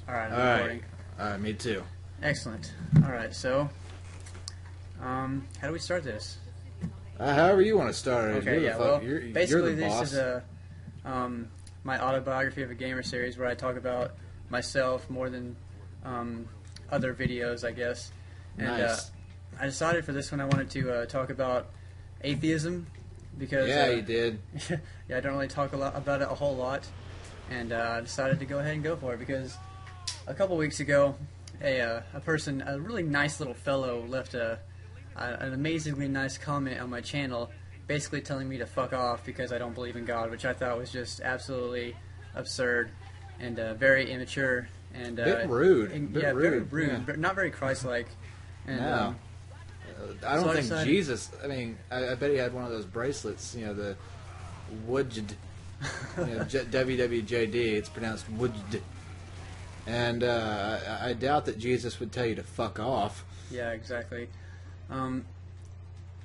Alright, All I'm right. recording. Me too. Excellent. Alright, so, how do we start this? However you want to start it. Okay, You're yeah, the well, you're basically the this boss. is my Autobiography of a Gamer series where I talk about myself more than other videos, I guess. And Nice. I decided for this one I wanted to talk about atheism because Yeah, you did. yeah, I don't really talk about it a whole lot, and I decided to go ahead and go for it because a couple weeks ago, a person, a really nice little fellow, left an amazingly nice comment on my channel, basically telling me to fuck off because I don't believe in God, which I thought was just absolutely absurd and very immature and Bit rude. yeah, very rude. rude, Yeah. but not very Christ-like. And No. I don't so I think decided- Jesus. I mean, I bet he had one of those bracelets. You know, the would. WWJD. It's pronounced would. And I doubt that Jesus would tell you to fuck off. yeah, exactly.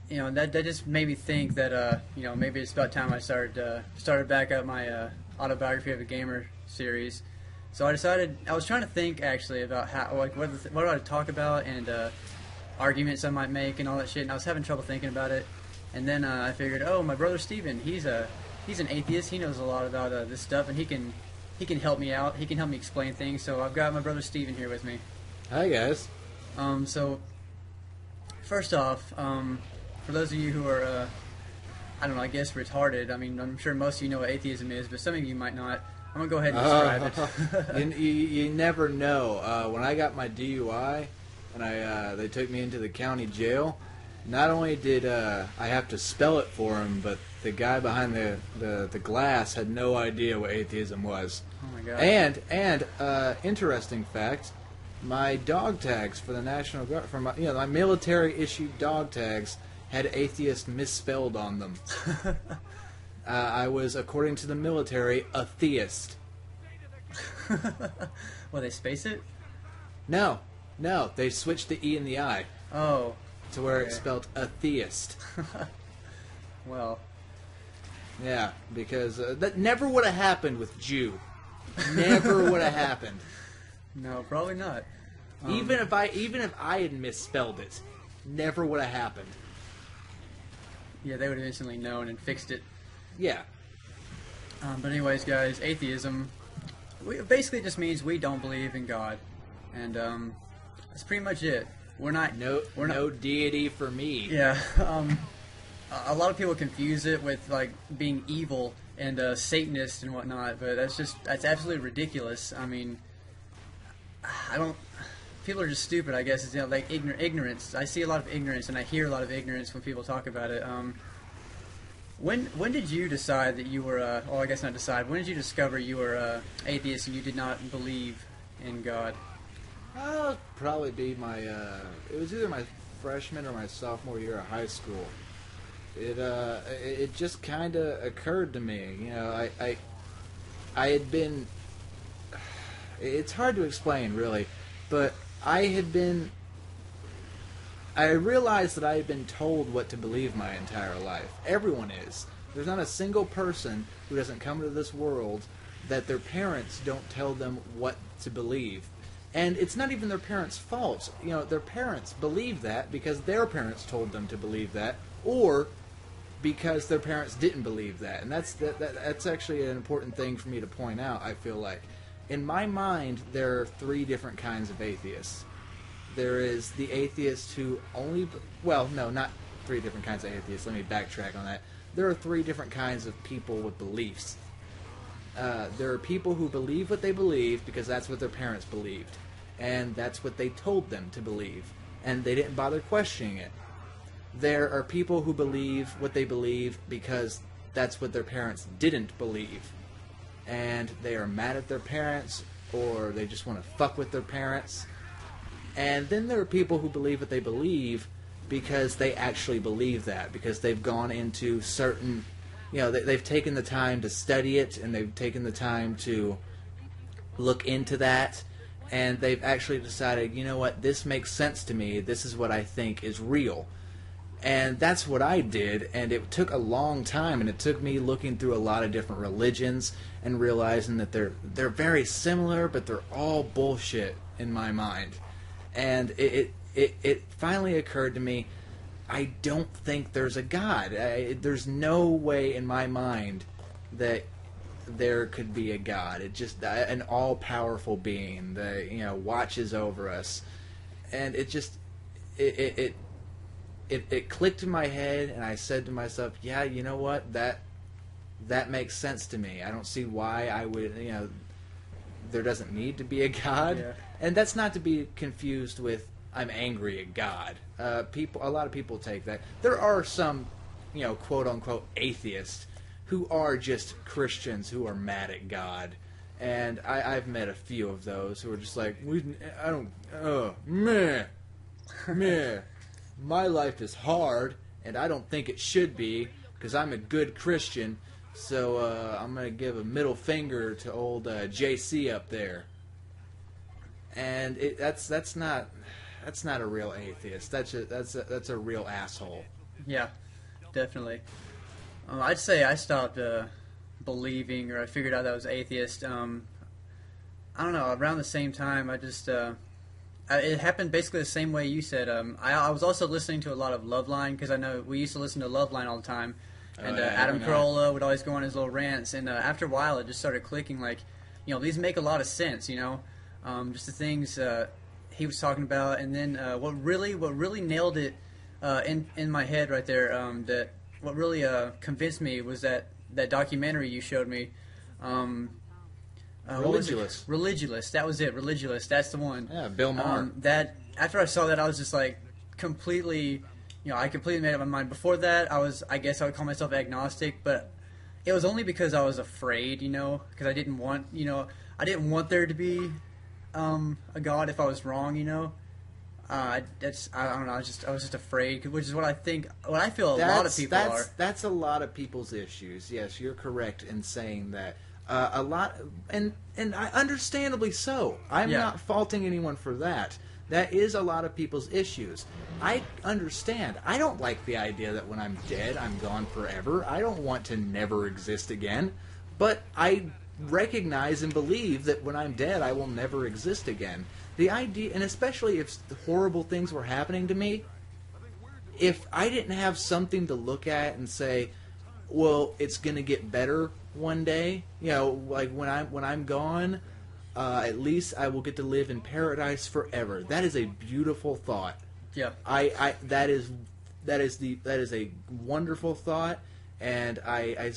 That just made me think that maybe it's about time I started back up my Autobiography of a Gamer series. So I decided I was trying to think actually about how what do I talk about and arguments I might make and all that shit. And I was having trouble thinking about it. And then I figured, oh, my brother Steven, he's an atheist. He knows a lot about this stuff, and he can help me out. He can help me explain things. So I've got my brother Steven here with me. Hi guys. So first off, for those of you who are, I don't know, I guess retarded. I mean, I'm sure most of you know what atheism is, but some of you might not. I'm gonna go ahead and describe it. you never know. When I got my DUI, and they took me into the county jail, not only did I have to spell it for him, but the guy behind the glass had no idea what atheism was. Oh my god. And interesting fact, my dog tags for the National Guard, my military issued dog tags had atheist misspelled on them. I was, according to the military, a theist. Well, they space it? No, they switched the E and the I Oh. to where Okay. it's spelled a theist. Well. Yeah, because that never would have happened with Jew. Never would have happened. No, probably not. Even if I had misspelled it, never would have happened. Yeah, they would have instantly known and fixed it. Yeah. But anyways, guys, atheism basically just means we don't believe in God, and that's pretty much it. We're not. No deity for me. Yeah. A lot of people confuse it with like being evil and Satanist and whatnot, but that's absolutely ridiculous. I mean, I don't. People are just stupid, I guess. It's like ignorance. I see a lot of ignorance, and I hear a lot of ignorance when people talk about it. When did you decide that you were? Well, I guess not decide. When did you discover you were atheist and you did not believe in God? Probably be it was either my freshman or my sophomore year of high school. It just kind of occurred to me. You know, I had been. It's hard to explain, really, but I realized that I had been told what to believe my entire life. Everyone is. There's not a single person who doesn't come into this world that their parents don't tell them what to believe. And it's not even their parents' fault. You know, their parents believe that because their parents told them to believe that, or because their parents didn't believe that. And that's actually an important thing for me to point out, I feel like. In my mind, there are three different kinds of atheists. There is the atheist who only... Well, no, not three different kinds of atheists. Let me backtrack on that. There are three different kinds of people with beliefs. There are people who believe what they believe because that's what their parents believed. And that's what they told them to believe. And they didn't bother questioning it. There are people who believe what they believe because that's what their parents didn't believe. And they are mad at their parents, or they just want to fuck with their parents. And then there are people who believe what they believe because they actually believe that, because they've gone into certain, they've taken the time to study it, and they've taken the time to look into that, and they've actually decided, you know what, this makes sense to me, this is what I think is real. And that's what I did, and it took a long time, and it took me looking through a lot of different religions and realizing that they're very similar, but they're all bullshit in my mind. And it finally occurred to me, I don't think there's a God. There's no way in my mind that there could be a God. It just an all-powerful being that watches over us, and it clicked in my head, and I said to myself, yeah, you know what, that makes sense to me. I don't see why I would, there doesn't need to be a God. Yeah. And that's not to be confused with I'm angry at God. A lot of people take that. There are some, quote-unquote atheists who are just Christians who are mad at God. And I've met a few of those who are just like, meh. My life is hard, and I don't think it should be, because I'm a good Christian, so I'm going to give a middle finger to old JC up there. And that's not a real atheist. That's a real asshole. Yeah, definitely. I'd say I stopped believing, or I figured out that I was atheist. I don't know, around the same time, I just... it happened basically the same way you said. I was also listening to a lot of Loveline, because I know we used to listen to Loveline all the time. And Adam Carolla would always go on his little rants. And after a while, it just started clicking. Like, these make a lot of sense, just the things he was talking about. And then what really nailed it in my head right there, that what really convinced me was that documentary you showed me. Religulous. Religulous. That was it. Religulous. That's the one. Yeah, Bill Maher. That after I saw that, I was just like completely, I completely made up my mind. Before that, I guess I would call myself agnostic, but it was only because I was afraid, because I didn't want, I didn't want there to be a God if I was wrong, I don't know. I was just afraid, which is what I feel a lot of people are. That's a lot of people's issues. Yes, you're correct in saying that. A lot, and I understandably so. I'm not faulting anyone for that. That is a lot of people's issues. I understand. I don't like the idea that when I'm dead, I'm gone forever. I don't want to never exist again. But I recognize and believe that when I'm dead, I will never exist again. The idea, and especially if horrible things were happening to me, if I didn't have something to look at and say, well, it's going to get better one day, like when I'm gone, at least I will get to live in paradise forever. That is a beautiful thought. Yeah. That is a wonderful thought, and I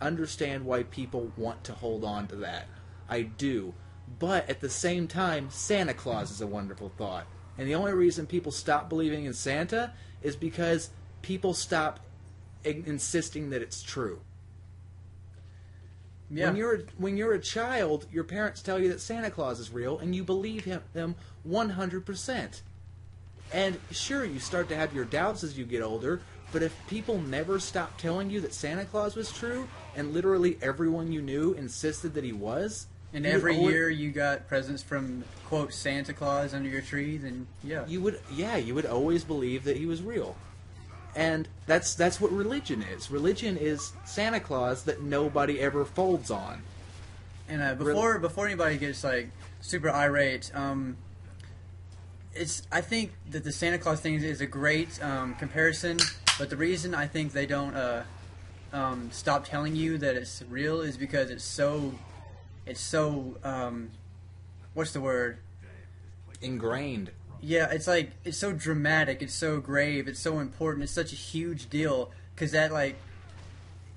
understand why people want to hold on to that. I do. But at the same time, Santa Claus is a wonderful thought. And the only reason people stop believing in Santa is because people stop insisting that it's true. Yeah. When you're a child, your parents tell you that Santa Claus is real, and you believe them 100%. And sure, you start to have your doubts as you get older, but if people never stopped telling you that Santa Claus was true, and literally everyone you knew insisted that he was, and every year you got presents from, quote, Santa Claus under your tree, then you would always believe that he was real. And that's what religion is. Religion is Santa Claus that nobody ever folds on. And before anybody gets like super irate, I think that the Santa Claus thing is a great comparison. But the reason I think they don't stop telling you that it's real is because it's so what's the word? Ingrained. Yeah, it's so dramatic, it's so grave, it's so important, it's such a huge deal, because that,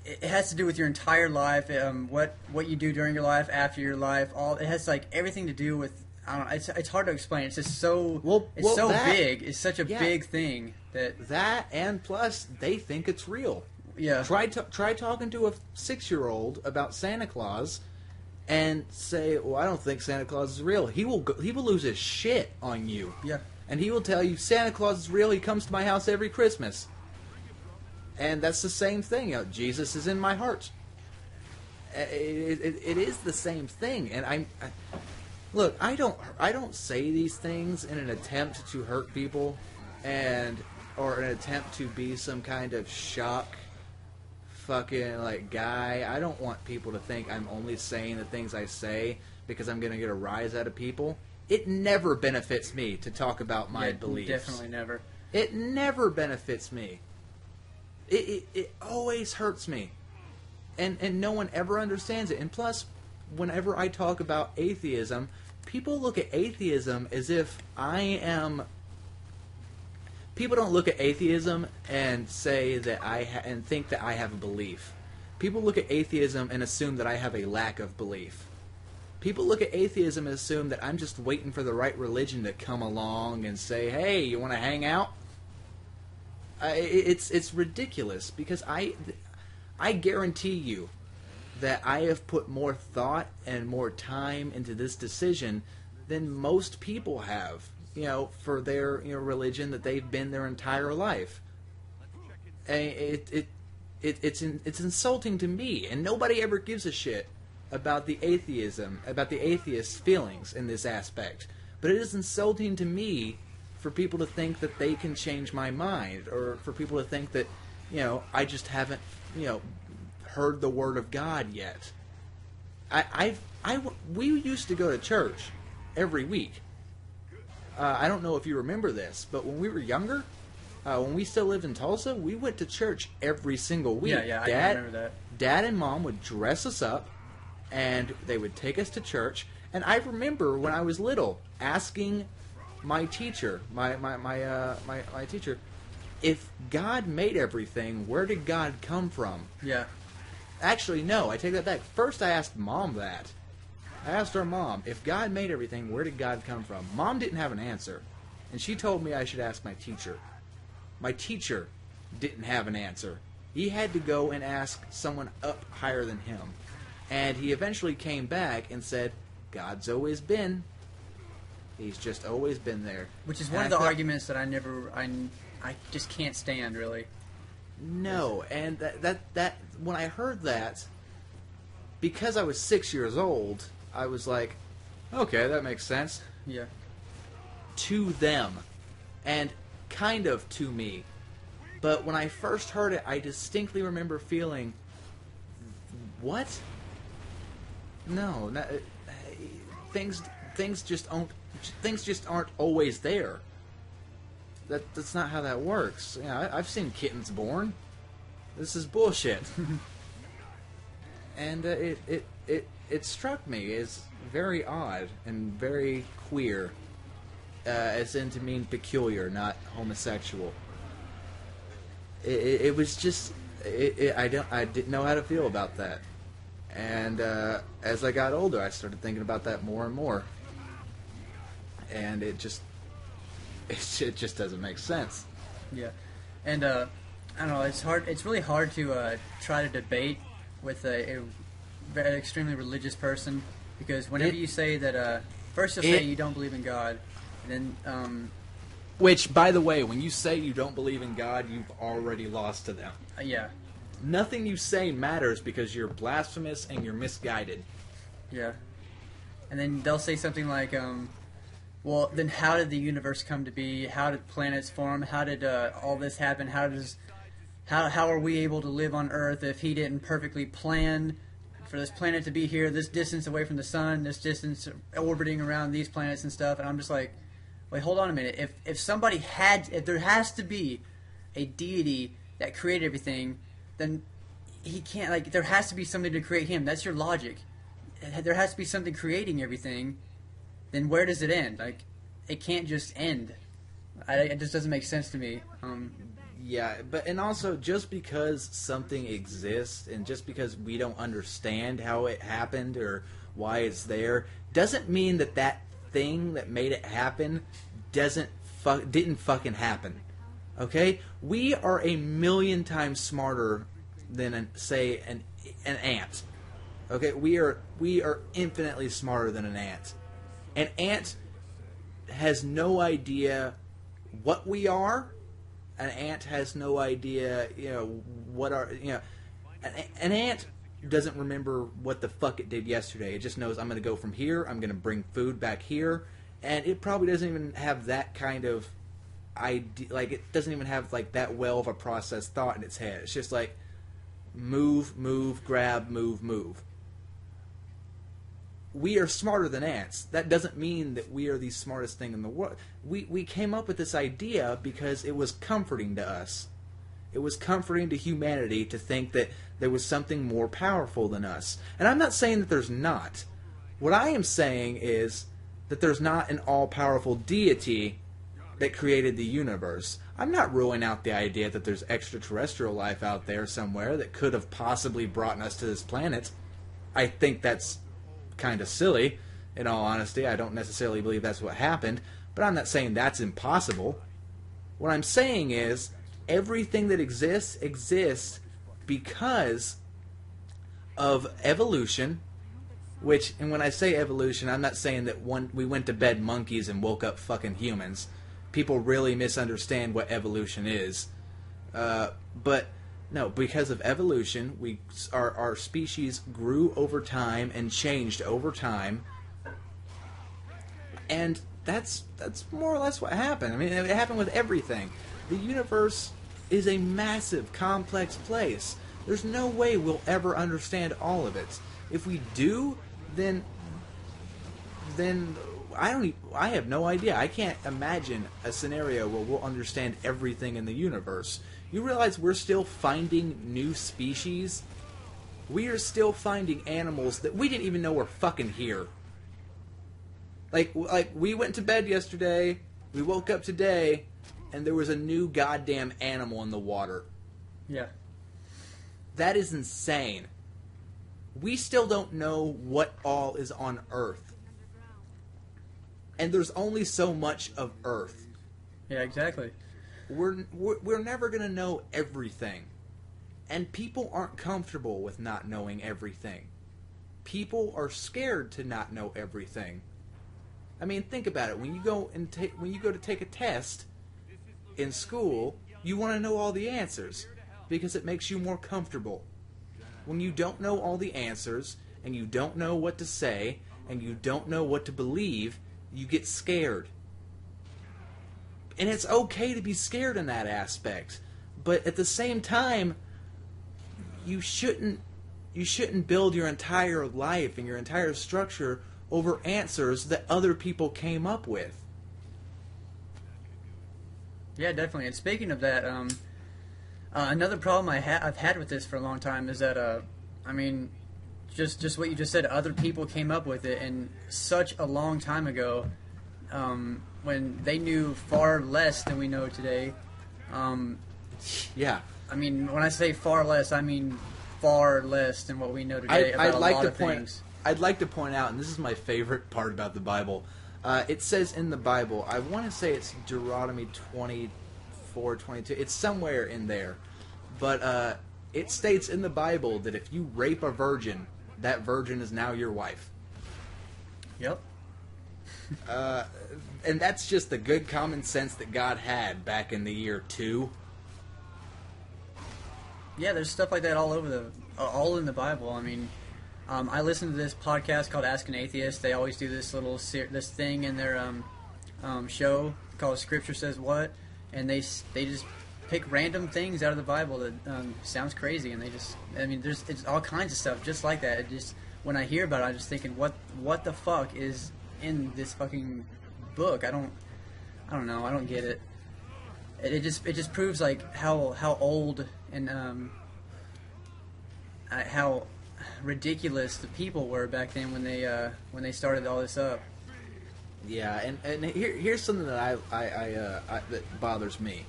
it has to do with your entire life, what you do during your life, after your life, it has, everything to do with, I don't know, it's hard to explain, it's just so, big, it's such a big thing, that, and plus, they think it's real. Yeah. Try talking to a 6-year-old about Santa Claus, and say, well, I don't think Santa Claus is real. He will lose his shit on you. Yeah. And he will tell you, Santa Claus is real, he comes to my house every Christmas. And that's the same thing. Jesus is in my heart. It is the same thing. And I don't say these things in an attempt to hurt people. And or an attempt to be some kind of shock fucking like guy. I don't want people to think I'm only saying the things I say because I'm going to get a rise out of people. It never benefits me to talk about my beliefs. Definitely never. It never benefits me. It always hurts me. And no one ever understands it. And plus, whenever I talk about atheism, people look at atheism as if I am... People don't look at atheism and say that and think that I have a belief. People look at atheism and assume that I have a lack of belief. People look at atheism and assume that I'm just waiting for the right religion to come along and say, "Hey, you want to hang out?" It's ridiculous because I guarantee you that I have put more thought and more time into this decision than most people have. For their religion that they've been their entire life. It's insulting to me, and nobody ever gives a shit about the atheist's feelings in this aspect. But it is insulting to me for people to think that they can change my mind, or for people to think that I just haven't heard the word of God yet. We used to go to church every week. I don't know if you remember this, but when we were younger, when we still lived in Tulsa, we went to church every single week. Yeah, I remember that. Dad and Mom would dress us up, and they would take us to church. And I remember when I was little asking my teacher, my teacher, if God made everything, where did God come from? Yeah. Actually, no, I take that back. First, I asked Mom that. I asked our mom, if God made everything, where did God come from? Mom didn't have an answer, and she told me I should ask my teacher. My teacher didn't have an answer. He had to go and ask someone up higher than him. And he eventually came back and said, God's always been. He's just always been there. Which is one of the arguments that I just can't stand, really. No, and that when I heard that, because I was 6 years old, I was like, okay, that makes sense. Yeah. To them, and kind of to me. But when I first heard it, I distinctly remember feeling, what? No, things just aren't always there. That's not how that works. I've seen kittens born. This is bullshit. And it struck me as very odd and very queer, as in to mean peculiar, not homosexual. It was just I didn't know how to feel about that, and as I got older, I started thinking about that more and more, and it just doesn't make sense. Yeah, and I don't know. It's hard. It's really hard to try to debate with a very extremely religious person, because whenever you say that, first you'll say you don't believe in God, and then which, by the way, when you say you don't believe in God, you've already lost to them. Yeah. Nothing you say matters because you're blasphemous and you're misguided. Yeah. And then they'll say something like, well, then how did the universe come to be? How did planets form? How did all this happen? How are we able to live on Earth if he didn't perfectly plan for this planet to be here, this distance away from the sun, this distance orbiting around these planets and stuff? And I'm just like, wait, hold on a minute. If there has to be a deity that created everything, then he can't, there has to be something to create him. That's your logic. There has to be something creating everything. Then where does it end? It can't just end. It just doesn't make sense to me. Yeah, and also, just because something exists and just because we don't understand how it happened or why it's there, doesn't mean that thing that made it happen didn't fucking happen. Okay? We are a million times smarter than, say, an ant. Okay? We are infinitely smarter than an ant. An ant has no idea what we are. An ant has no idea, an ant doesn't remember what the fuck it did yesterday. It just knows, I'm going to go from here, I'm going to bring food back here, and it probably doesn't even have that kind of like it doesn't even have like that well of a processed thought in its head. It's just like move, move, grab, move, move. We are smarter than ants. That doesn't mean that we are the smartest thing in the world. We came up with this idea because it was comforting to us. It was comforting to humanity to think that there was something more powerful than us. And I'm not saying that there's not. What I am saying is that there's not an all-powerful deity that created the universe. I'm not ruling out the idea that there's extraterrestrial life out there somewhere that could have possibly brought us to this planet. I think that's kind of silly, in all honesty. I don't necessarily believe that's what happened, but I'm not saying that's impossible. What I'm saying is everything that exists because of evolution, which, and when I say evolution, I'm not saying that we went to bed monkeys and woke up fucking humans. People really misunderstand what evolution is. But no, because of evolution, our species grew over time and changed over time, and that's more or less what happened. I mean, it happened with everything. The universe is a massive, complex place. There's no way we'll ever understand all of it. If we do, then I have no idea. I can't imagine a scenario where we'll understand everything in the universe. You realize we're still finding new species? We are still finding animals that we didn't even know were fucking here. Like we went to bed yesterday, we woke up today, and there was a new goddamn animal in the water. Yeah. That is insane. We still don't know what all is on Earth. And there's only so much of Earth. Yeah, exactly. We're never going to know everything. And people aren't comfortable with not knowing everything. People are scared to not know everything. I mean, think about it. When you go to take a test in school, you want to know all the answers because it makes you more comfortable. When you don't know all the answers and you don't know what to say and you don't know what to believe, you get scared. And it's okay to be scared in that aspect. But at the same time, you shouldn't build your entire life and your entire structure over answers that other people came up with. Yeah, definitely. And speaking of that, another problem I've had with this for a long time is that, I mean, just what you just said, other people came up with it, and such a long time ago, when they knew far less than we know today. Yeah. I mean, when I say far less, I mean far less than what we know today about a lot of things. I'd like to point out, and this is my favorite part about the Bible, it says in the Bible, I want to say it's Deuteronomy 24:22. It's somewhere in there. But it states in the Bible that if you rape a virgin, that virgin is now your wife. Yep. And that's just the good common sense that God had back in the year 2. Yeah, there's stuff like that all in the Bible. I mean, I listen to this podcast called Ask an Atheist. They always do this this thing in their show called Scripture Says What, and they just pick random things out of the Bible that sounds crazy, and it's all kinds of stuff just like that. It just, when I hear about it, I'm just thinking, what the fuck is in this fucking book? I don't know. I don't get it. It just proves like how old and how ridiculous the people were back then when they started all this up. Yeah, and here's something that that bothers me.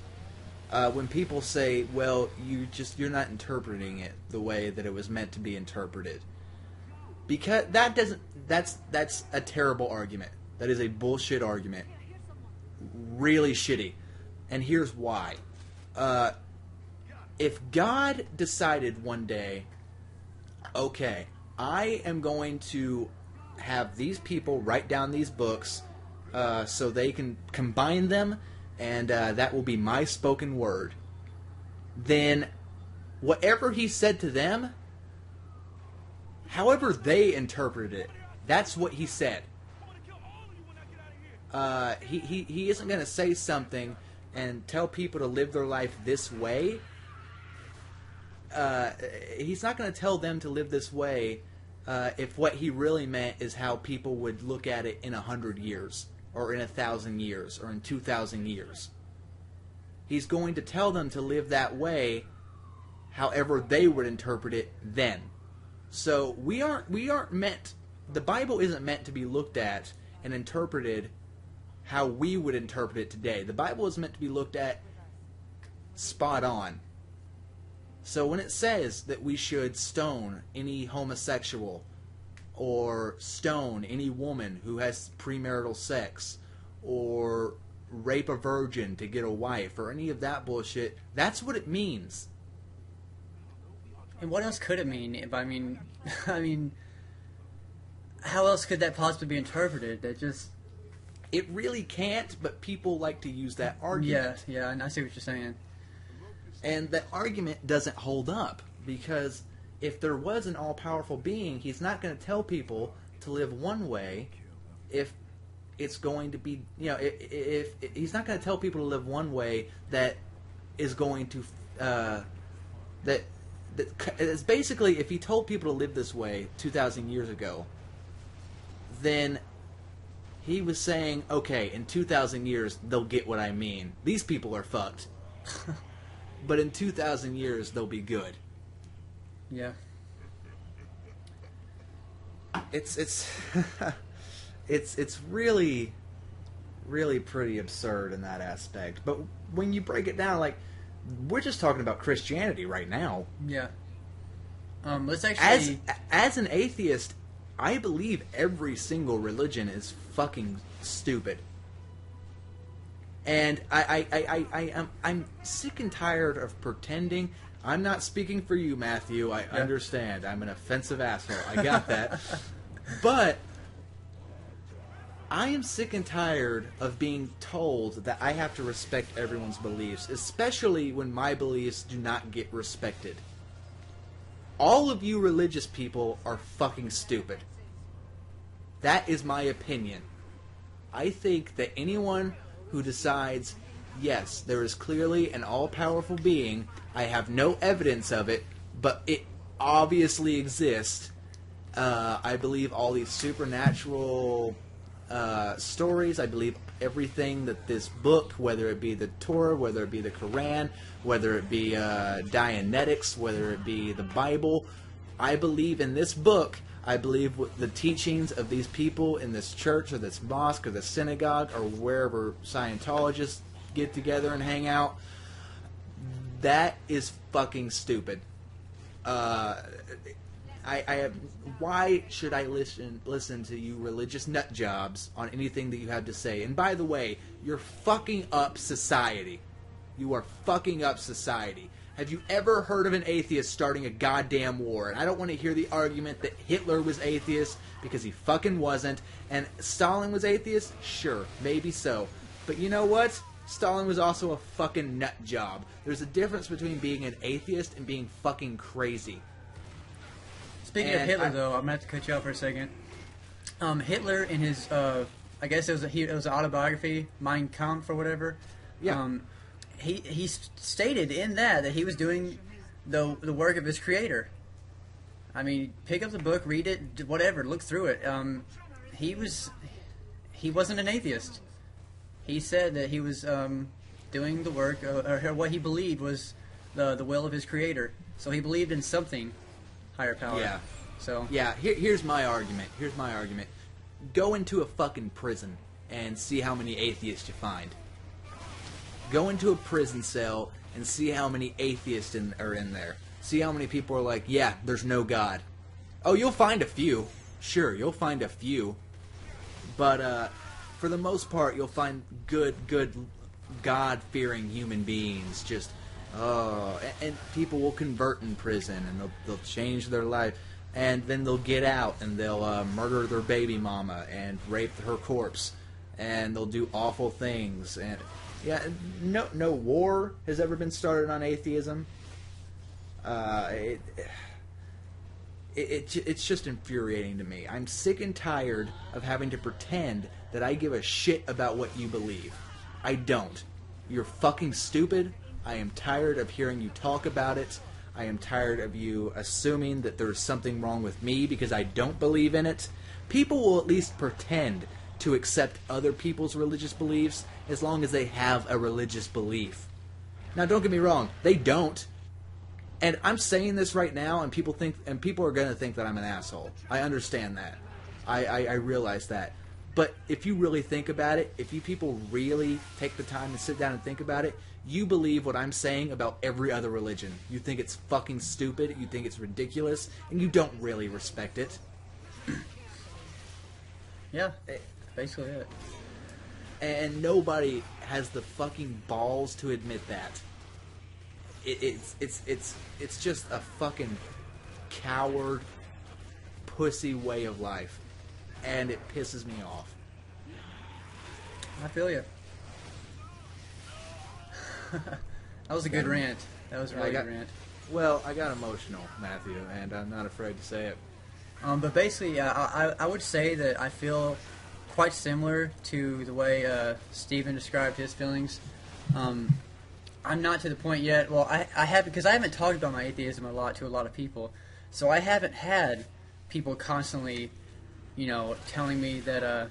When people say, "Well, you're not interpreting it the way that it was meant to be interpreted," because that's a terrible argument. That is a bullshit argument. Really shitty. And here's why. If God decided one day, okay, I am going to have these people write down these books so they can combine them, and that will be my spoken word, then whatever he said to them, however they interpreted it, that's what he said. He isn't going to say something and tell people to live their life this way, he's not going to tell them to live this way if what he really meant is how people would look at it in 100 years, or in 1,000 years, or in 2,000 years. He's going to tell them to live that way however they would interpret it then. So we aren't meant, the Bible isn't meant to be looked at and interpreted how we would interpret it today. The Bible is meant to be looked at spot on. So when it says that we should stone any homosexual or stone any woman who has premarital sex or rape a virgin to get a wife or any of that bullshit, that's what it means. And what else could it mean? I mean, how else could that possibly be interpreted? That just... It really can't, but people like to use that argument. Yeah, I see what you're saying. And that argument doesn't hold up, because if there was an all-powerful being, he's not going to tell people to live one way if it's going to be, if he's not going to tell people to live one way that is going to, that it's basically, if he told people to live this way 2,000 years ago, then he was saying, okay, in 2,000 years, they'll get what I mean. These people are fucked. But in 2,000 years, they'll be good. Yeah. It's it's really, really pretty absurd in that aspect. But when you break it down, like, we're just talking about Christianity right now. Yeah. Let's actually... As an atheist, I believe every single religion is fucking stupid. And I'm sick and tired of pretending. I'm not speaking for you, Matthew. I understand. I'm an offensive asshole. I got that. But I am sick and tired of being told that I have to respect everyone's beliefs, especially when my beliefs do not get respected. All of you religious people are fucking stupid. That is my opinion. I think that anyone who decides, yes, there is clearly an all-powerful being, I have no evidence of it, but it obviously exists. I believe all these supernatural stories. I believe everything that this book, whether it be the Torah, whether it be the Quran, whether it be Dianetics, whether it be the Bible, I believe in this book. I believe the teachings of these people in this church or this mosque or this synagogue or wherever Scientologists get together and hang out. That is fucking stupid. Why should I listen to you religious nut jobs on anything that you have to say? And by the way, you're fucking up society. You are fucking up society. Have you ever heard of an atheist starting a goddamn war? And I don't want to hear the argument that Hitler was atheist, because he fucking wasn't. And Stalin was atheist? Sure, maybe so. But you know what? Stalin was also a fucking nut job. There's a difference between being an atheist and being fucking crazy. Speaking of Hitler, though, I'm going to have to cut you off for a second. Hitler, in his, I guess it was an autobiography, Mein Kampf or whatever. Yeah. He stated in that he was doing the work of his creator. I mean, pick up the book, read it, whatever, look through it. He wasn't an atheist. He said that he was doing the work, or what he believed was the will of his creator. So he believed in something higher power. Yeah. So yeah. Here's my argument. Go into a fucking prison and see how many atheists you find. Go into a prison cell and see how many atheists are in there. See how many people are like, yeah, there's no God. Oh, you'll find a few. Sure, you'll find a few. But for the most part, you'll find good God-fearing human beings. Just, and people will convert in prison, and they'll change their life. And then they'll get out, and they'll murder their baby mama and rape her corpse. And they'll do awful things. And yeah, no war has ever been started on atheism. It's just infuriating to me. I'm sick and tired of having to pretend that I give a shit about what you believe. I don't. You're fucking stupid. I am tired of hearing you talk about it. I am tired of you assuming that there's something wrong with me because I don't believe in it. People will at least pretend to accept other people's religious beliefs as long as they have a religious belief. Now, don't get me wrong, they don't. And I'm saying this right now, and people are going to think that I'm an asshole. I understand that. I realize that. But if you really think about it, if you people really take the time to sit down and think about it, you believe what I'm saying about every other religion. You think it's fucking stupid, you think it's ridiculous, and you don't really respect it. Yeah, basically it. And nobody has the fucking balls to admit that. It's just a fucking coward, pussy way of life. And it pisses me off. I feel you. That was a good rant. That was a really good rant. Well, I got emotional, Matthew, and I'm not afraid to say it. But basically, I would say that I feel quite similar to the way Stephen described his feelings. I'm not to the point yet. Well, I have, because I haven't talked about my atheism a lot to a lot of people, so I haven't had people constantly, telling me that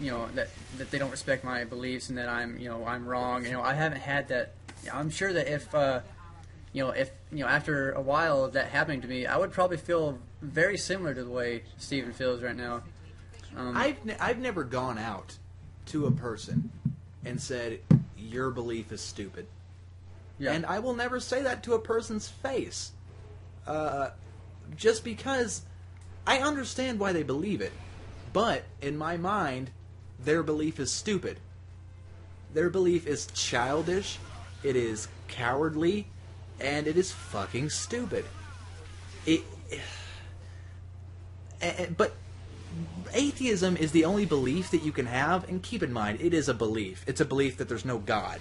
that they don't respect my beliefs and that I'm wrong. I haven't had that. I'm sure that if after a while of that happening to me, I would probably feel very similar to the way Stephen feels right now. I've never gone out to a person and said your belief is stupid. Yeah. And I will never say that to a person's face. Just because I understand why they believe it. But, in my mind, their belief is stupid. Their belief is childish, it is cowardly, and it is fucking stupid. But atheism is the only belief that you can have, and keep in mind, it is a belief. It's a belief that there's no God.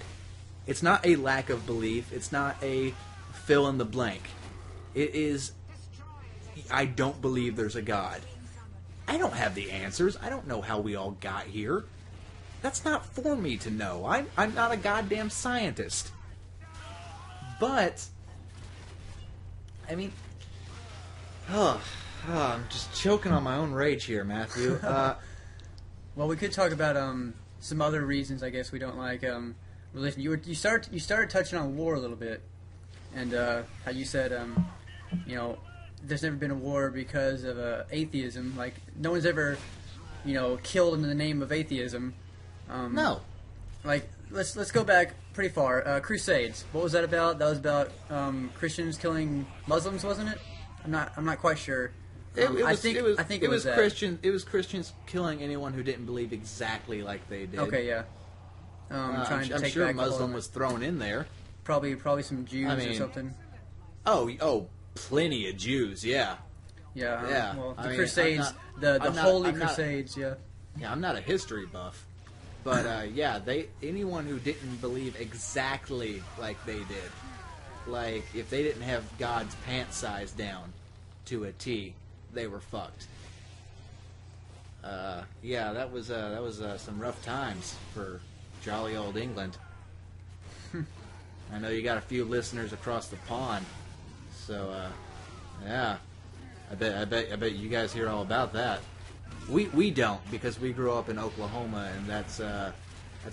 It's not a lack of belief. It's not a fill in the blank. It is, I don't believe there's a God. I don't have the answers. I don't know how we all got here. That's not for me to know. I'm not a goddamn scientist. But, I mean, I'm just choking on my own rage here, Matthew. Well, we could talk about some other reasons, I guess, we don't like religion. You started touching on war a little bit, and how you said there's never been a war because of atheism. Like, no one's ever killed in the name of atheism. No. Like, let's go back pretty far. Crusades. What was that about? That was about Christians killing Muslims, wasn't it? I'm not quite sure. I think it was Christian. It was Christians killing anyone who didn't believe exactly like they did. Okay, yeah. I'm sure Muslim was thrown in there. Probably some Jews or something. Oh, plenty of Jews. Yeah. Yeah. Well, the Crusades, the Holy Crusades. Yeah. Yeah, I'm not a history buff, but anyone who didn't believe exactly like they did, like if they didn't have God's pant size down to a T, they were fucked. That was some rough times for jolly old England. I know you got a few listeners across the pond, so I bet you guys hear all about that. We don't, because we grew up in Oklahoma, and that's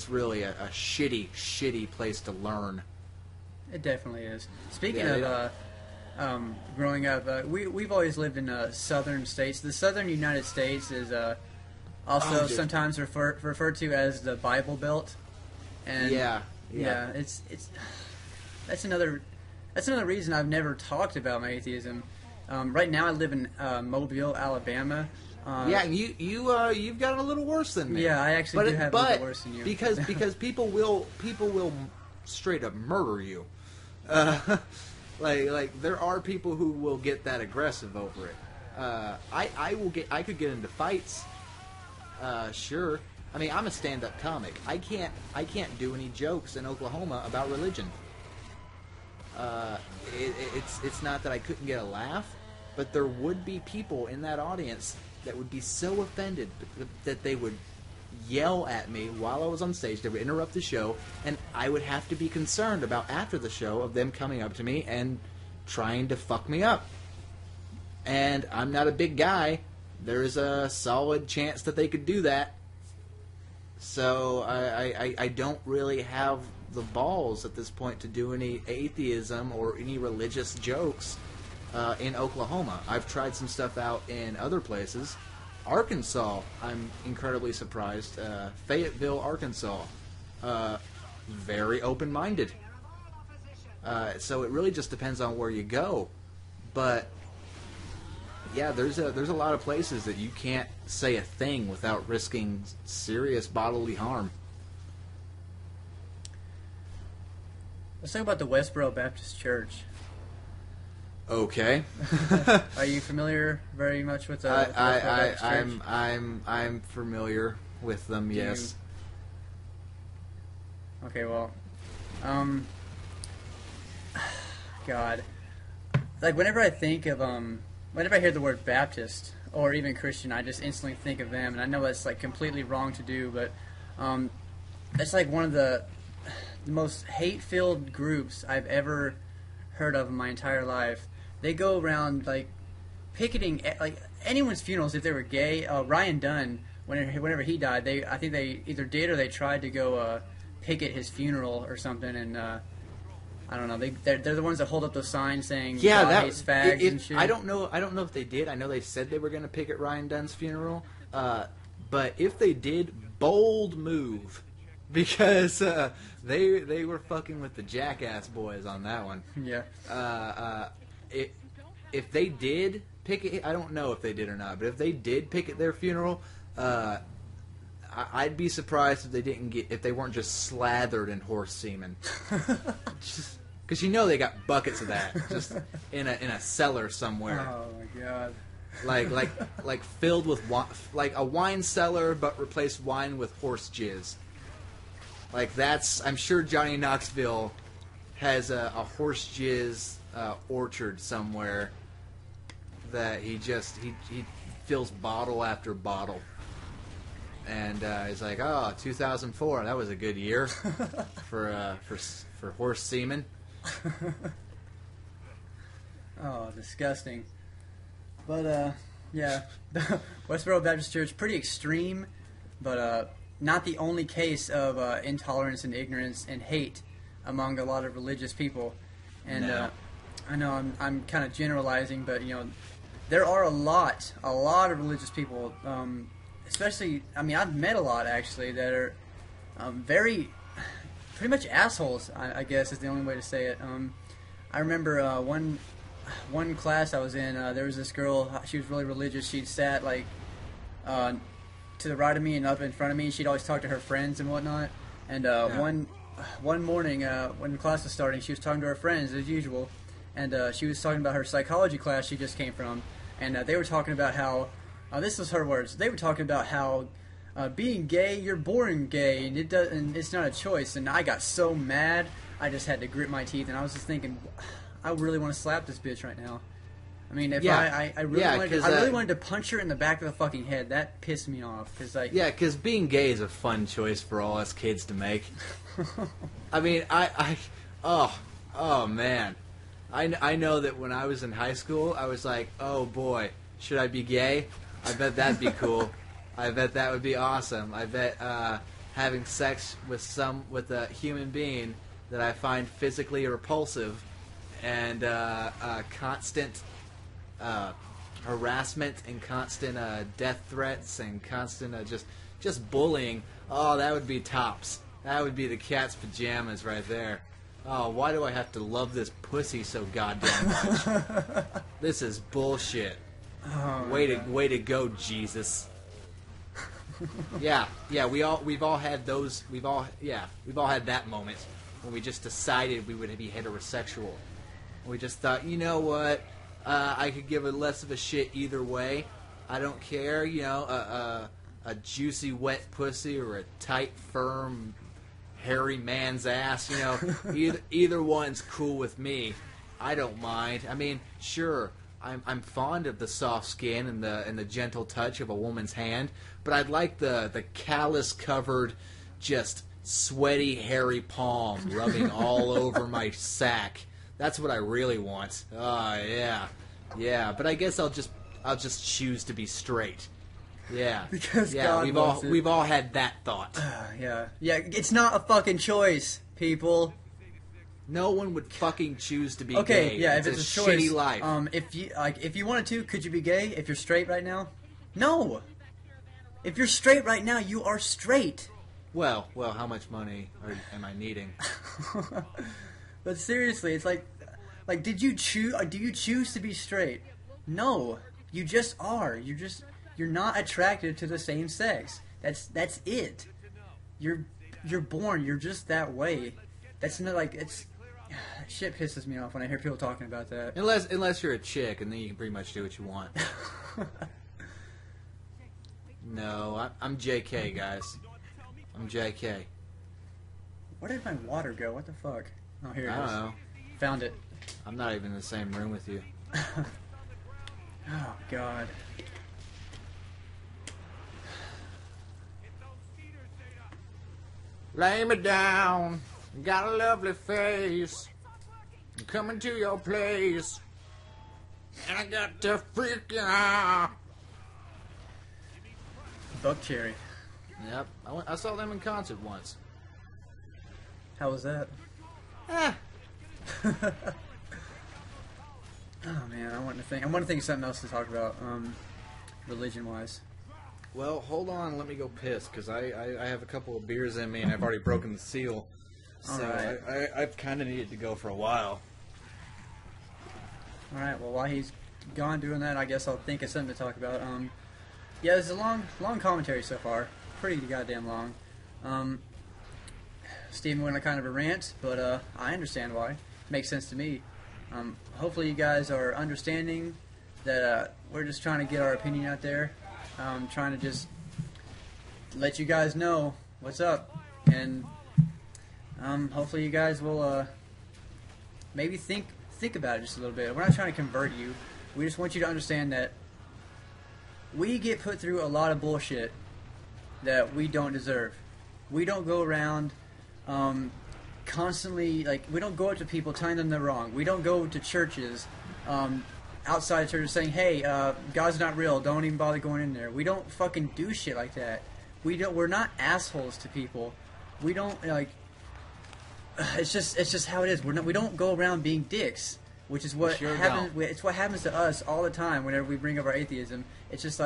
really a shitty place to learn. It definitely is. Speaking of growing up, we've always lived in southern states. The southern United States is also sometimes referred to as the Bible Belt. And it's that's another reason I've never talked about my atheism. Right now I live in Mobile, Alabama. You've got it a little worse than me. Yeah, I actually do have a little worse than you. because people will straight up murder you. Like there are people who will get that aggressive over it. I could get into fights. Sure. I mean, I'm a stand-up comic. I can't do any jokes in Oklahoma about religion. It's not that I couldn't get a laugh, but there would be people in that audience that would be so offended that they would yell at me while I was on stage. They would interrupt the show, and I would have to be concerned about after the show of them coming up to me and trying to fuck me up. And I'm not a big guy. There's a solid chance that they could do that. So I don't really have the balls at this point to do any atheism or any religious jokes in Oklahoma. I've tried some stuff out in other places. Arkansas, I'm incredibly surprised. Fayetteville, Arkansas, very open-minded. So it really just depends on where you go. But yeah, there's a lot of places that you can't say a thing without risking serious bodily harm. Let's talk about the Westboro Baptist Church. Okay. Are you familiar very much with the Westboro Baptist Church? I'm familiar with them. Yes. Okay. Well, God, like whenever I think of whenever I hear the word Baptist or even Christian, I just instantly think of them, and I know that's like completely wrong to do, but it's like one of the most hate-filled groups I've ever heard of in my entire life. They go around like picketing like anyone's funerals if they were gay. Ryan Dunn, whenever he died, I think they either did or they tried to go picket his funeral or something, and I don't know. They're the ones that hold up those signs saying God hates fags and shit. I don't know if they did. I know they said they were going to picket Ryan Dunn's funeral, but if they did, bold move. Because they were fucking with the Jackass boys on that one. Yeah. If they did picket, I don't know if they did or not, but if they did picket their funeral, I'd be surprised if they weren't just slathered in horse semen. Because they got buckets of that just in a cellar somewhere. Oh my God. Like filled with like a wine cellar, but replace wine with horse jizz. Like I'm sure Johnny Knoxville has a horse jizz orchard somewhere that he fills bottle after bottle, and he's like, oh, 2004, that was a good year for horse semen. Oh, disgusting. But yeah, the Westboro Baptist Church, pretty extreme, but not the only case of intolerance and ignorance and hate among a lot of religious people. And No. I know I'm kind of generalizing, but there are a lot of religious people, especially, I've met a lot actually that are pretty much assholes, I guess is the only way to say it. I remember one class I was in, there was this girl, she was really religious. She'd sat like to the right of me and up in front of me. She'd always talk to her friends and whatnot. And one morning when class was starting, she was talking to her friends as usual, and she was talking about her psychology class she just came from, and they were talking about how this was her words. They were talking about how being gay, you're born gay, and it's not a choice. And I got so mad, I just had to grit my teeth, and I was just thinking, I really want to slap this bitch right now. I mean, if I really wanted to punch her in the back of the fucking head. That pissed me off. Because being gay is a fun choice for all us kids to make. I mean, oh man. I know that when I was in high school, I was like, oh boy, should I be gay? I bet that'd be cool. I bet that would be awesome. I bet having sex with a human being that I find physically repulsive and constant harassment and constant death threats and constant just bullying. Oh, that would be tops. That would be the cat's pajamas right there. Oh, why do I have to love this pussy so goddamn much? This is bullshit. Oh, way to go, Jesus. Yeah, we've all had those. We've all had that moment when we just decided we would be heterosexual. We just thought, you know what? I could give a less of a shit either way. I don't care, a juicy wet pussy or a tight, firm, hairy man's ass, either one's cool with me. I don't mind. I mean, sure, I'm fond of the soft skin and the gentle touch of a woman's hand, but I'd like the callus covered, just sweaty, hairy palm rubbing all over my sack. That's what I really want. Oh yeah. But I guess I'll just choose to be straight. Yeah, Because yeah. God We've all had that thought. Yeah. It's not a fucking choice, people. No one would fucking choose to be Okay, gay. yeah, It's if a it's a choice, shitty life. if you wanted to, could you be gay if you're straight right now? No. If you're straight right now, you are straight. Well, how much money am I needing? But seriously, it's like, did you choose? Do you choose to be straight? No, you just are. You're not attracted to the same sex. That's it. You're born. You're just that way. That's not like it's. Shit pisses me off when I hear people talking about that. Unless you're a chick, and then you can pretty much do what you want. No, I'm JK, guys. I'm JK. Where did my water go? What the fuck? Oh, here it is. I don't know. Found it. I'm not even in the same room with you. Oh, God. Lay me down. Got a lovely face. I'm coming to your place. And I got to freaking out. Buck Cherry. Yep, I saw them in concert once. How was that? Ah. Oh man, I want to think of something else to talk about, religion-wise. Well, hold on, let me go piss, because I have a couple of beers in me, and I've already broken the seal. So Alright. I've kind of needed to go for a while. Alright, well, while he's gone doing that, I guess I'll think of something to talk about. Yeah, it's a long commentary so far. Pretty goddamn long. Steven went on kind of a rant, but I understand why. Makes sense to me. Hopefully you guys are understanding that we're just trying to get our opinion out there. Trying to just let you guys know what's up. And hopefully you guys will maybe think about it just a little bit. We're not trying to convert you. We just want you to understand that we get put through a lot of bullshit that we don't deserve. We don't go around constantly, we don't go up to people telling them they're wrong. We don't go to churches, outside churches saying, hey, God's not real, don't even bother going in there. We don't fucking do shit like that. We're not assholes to people. We don't, it's just how it is. We don't go around being dicks, which is what happens. It's what happens to us all the time whenever we bring up our atheism. It's just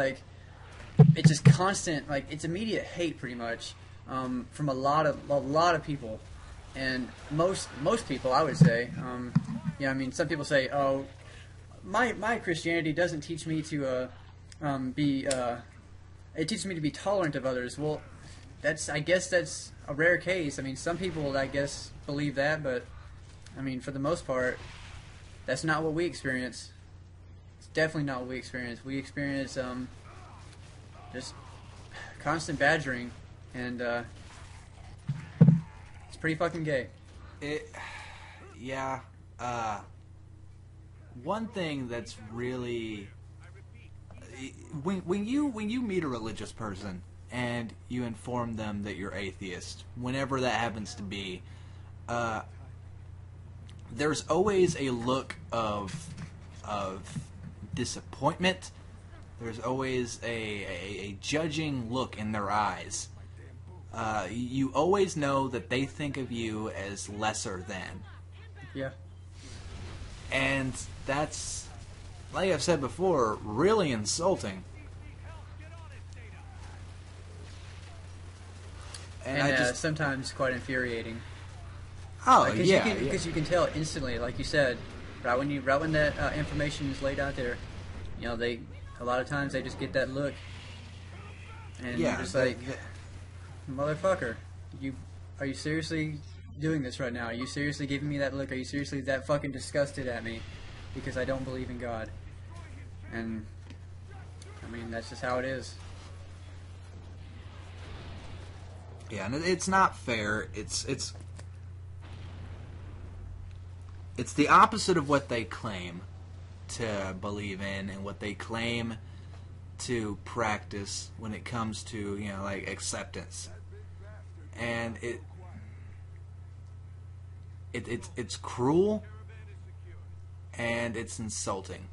it's just constant, it's immediate hate, pretty much, from a lot of people, and most people, I would say. I mean, some people say, "Oh, my Christianity doesn't teach me to it teaches me to be tolerant of others." Well, I guess that's a rare case. I mean, some people, I guess, believe that, but I mean, for the most part, that's not what we experience. It's definitely not what we experience. We experience just constant badgering, and it's pretty fucking gay. Yeah. One thing that's really when you meet a religious person and you inform them that you're atheist, whenever that happens to be, there's always a look of disappointment. There's always a judging look in their eyes. You always know that they think of you as lesser than. Yeah. And that's, like I've said before, really insulting. And sometimes quite infuriating. Oh, Because you can tell instantly, like you said, right when that information is laid out there, a lot of times they just get that look, and you're just motherfucker, are you seriously doing this right now? Are you seriously giving me that look? Are you seriously that fucking disgusted at me because I don't believe in God? And I mean, that's just how it is. Yeah, and it's not fair. It's the opposite of what they claim. to believe in and what they claim to practice when it comes to, you know, like acceptance. And it's cruel and it's insulting.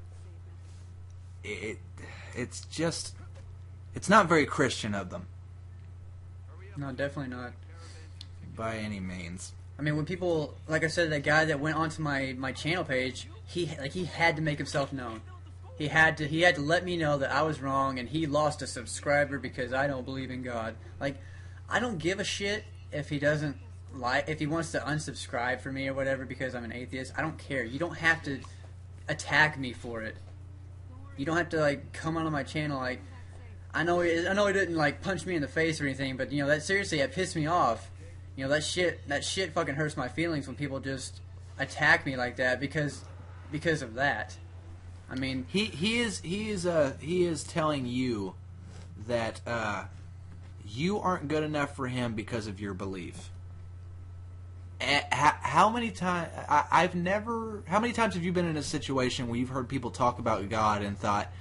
It's not very Christian of them. No, definitely not. By any means. I mean, when people, like I said, that guy that went onto my channel page, he had to make himself known. He had to let me know that I was wrong, and he lost a subscriber because I don't believe in God. Like, I don't give a shit if he doesn't if he wants to unsubscribe for me or whatever because I'm an atheist. I don't care. You don't have to attack me for it. You don't have to like come onto my channel like. I know he didn't like punch me in the face or anything, but you know that pissed me off. You know that shit fucking hurts my feelings when people just attack me like that because of that. I mean, he is telling you that you aren't good enough for him because of your belief. How many times How many times have you been in a situation where you've heard people talk about God and thought,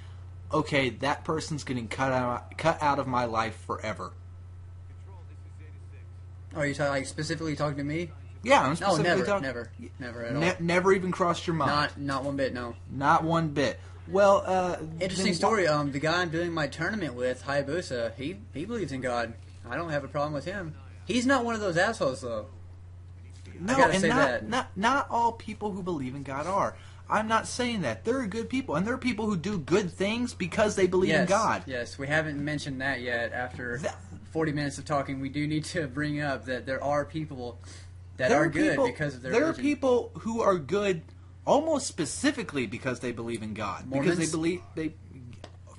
okay, that person's getting cut out of my life forever? Oh, you specifically talking to me? Yeah, I'm specifically talking. Never at all. Never even crossed your mind. Not one bit. No. Not one bit. Well, interesting story. The guy I'm doing my tournament with, Hayabusa, he believes in God. I don't have a problem with him. He's not one of those assholes, though. No, I gotta and say not all people who believe in God are. I'm not saying that. There are good people, and there are people who do good things because they believe in God. Yes, we haven't mentioned that yet. After 40 minutes of talking, we do need to bring up that there are people that are good because of their religion. There are people who are good almost specifically because they believe in God. Mormons? Because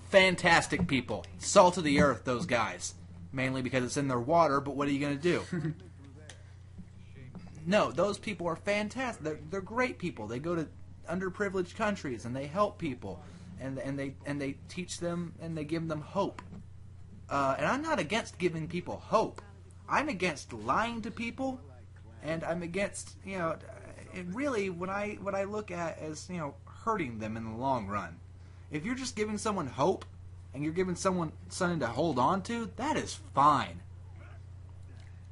fantastic people. Salt of the earth, those guys. Mainly because it's in their water, but what are you going to do? No, those people are fantastic. They're great people. They go to underprivileged countries and they help people, and they teach them and they give them hope. And I'm not against giving people hope. I'm against lying to people, and I'm against really what I look at as hurting them in the long run. If you're just giving someone hope and you're giving someone something to hold on to, that is fine.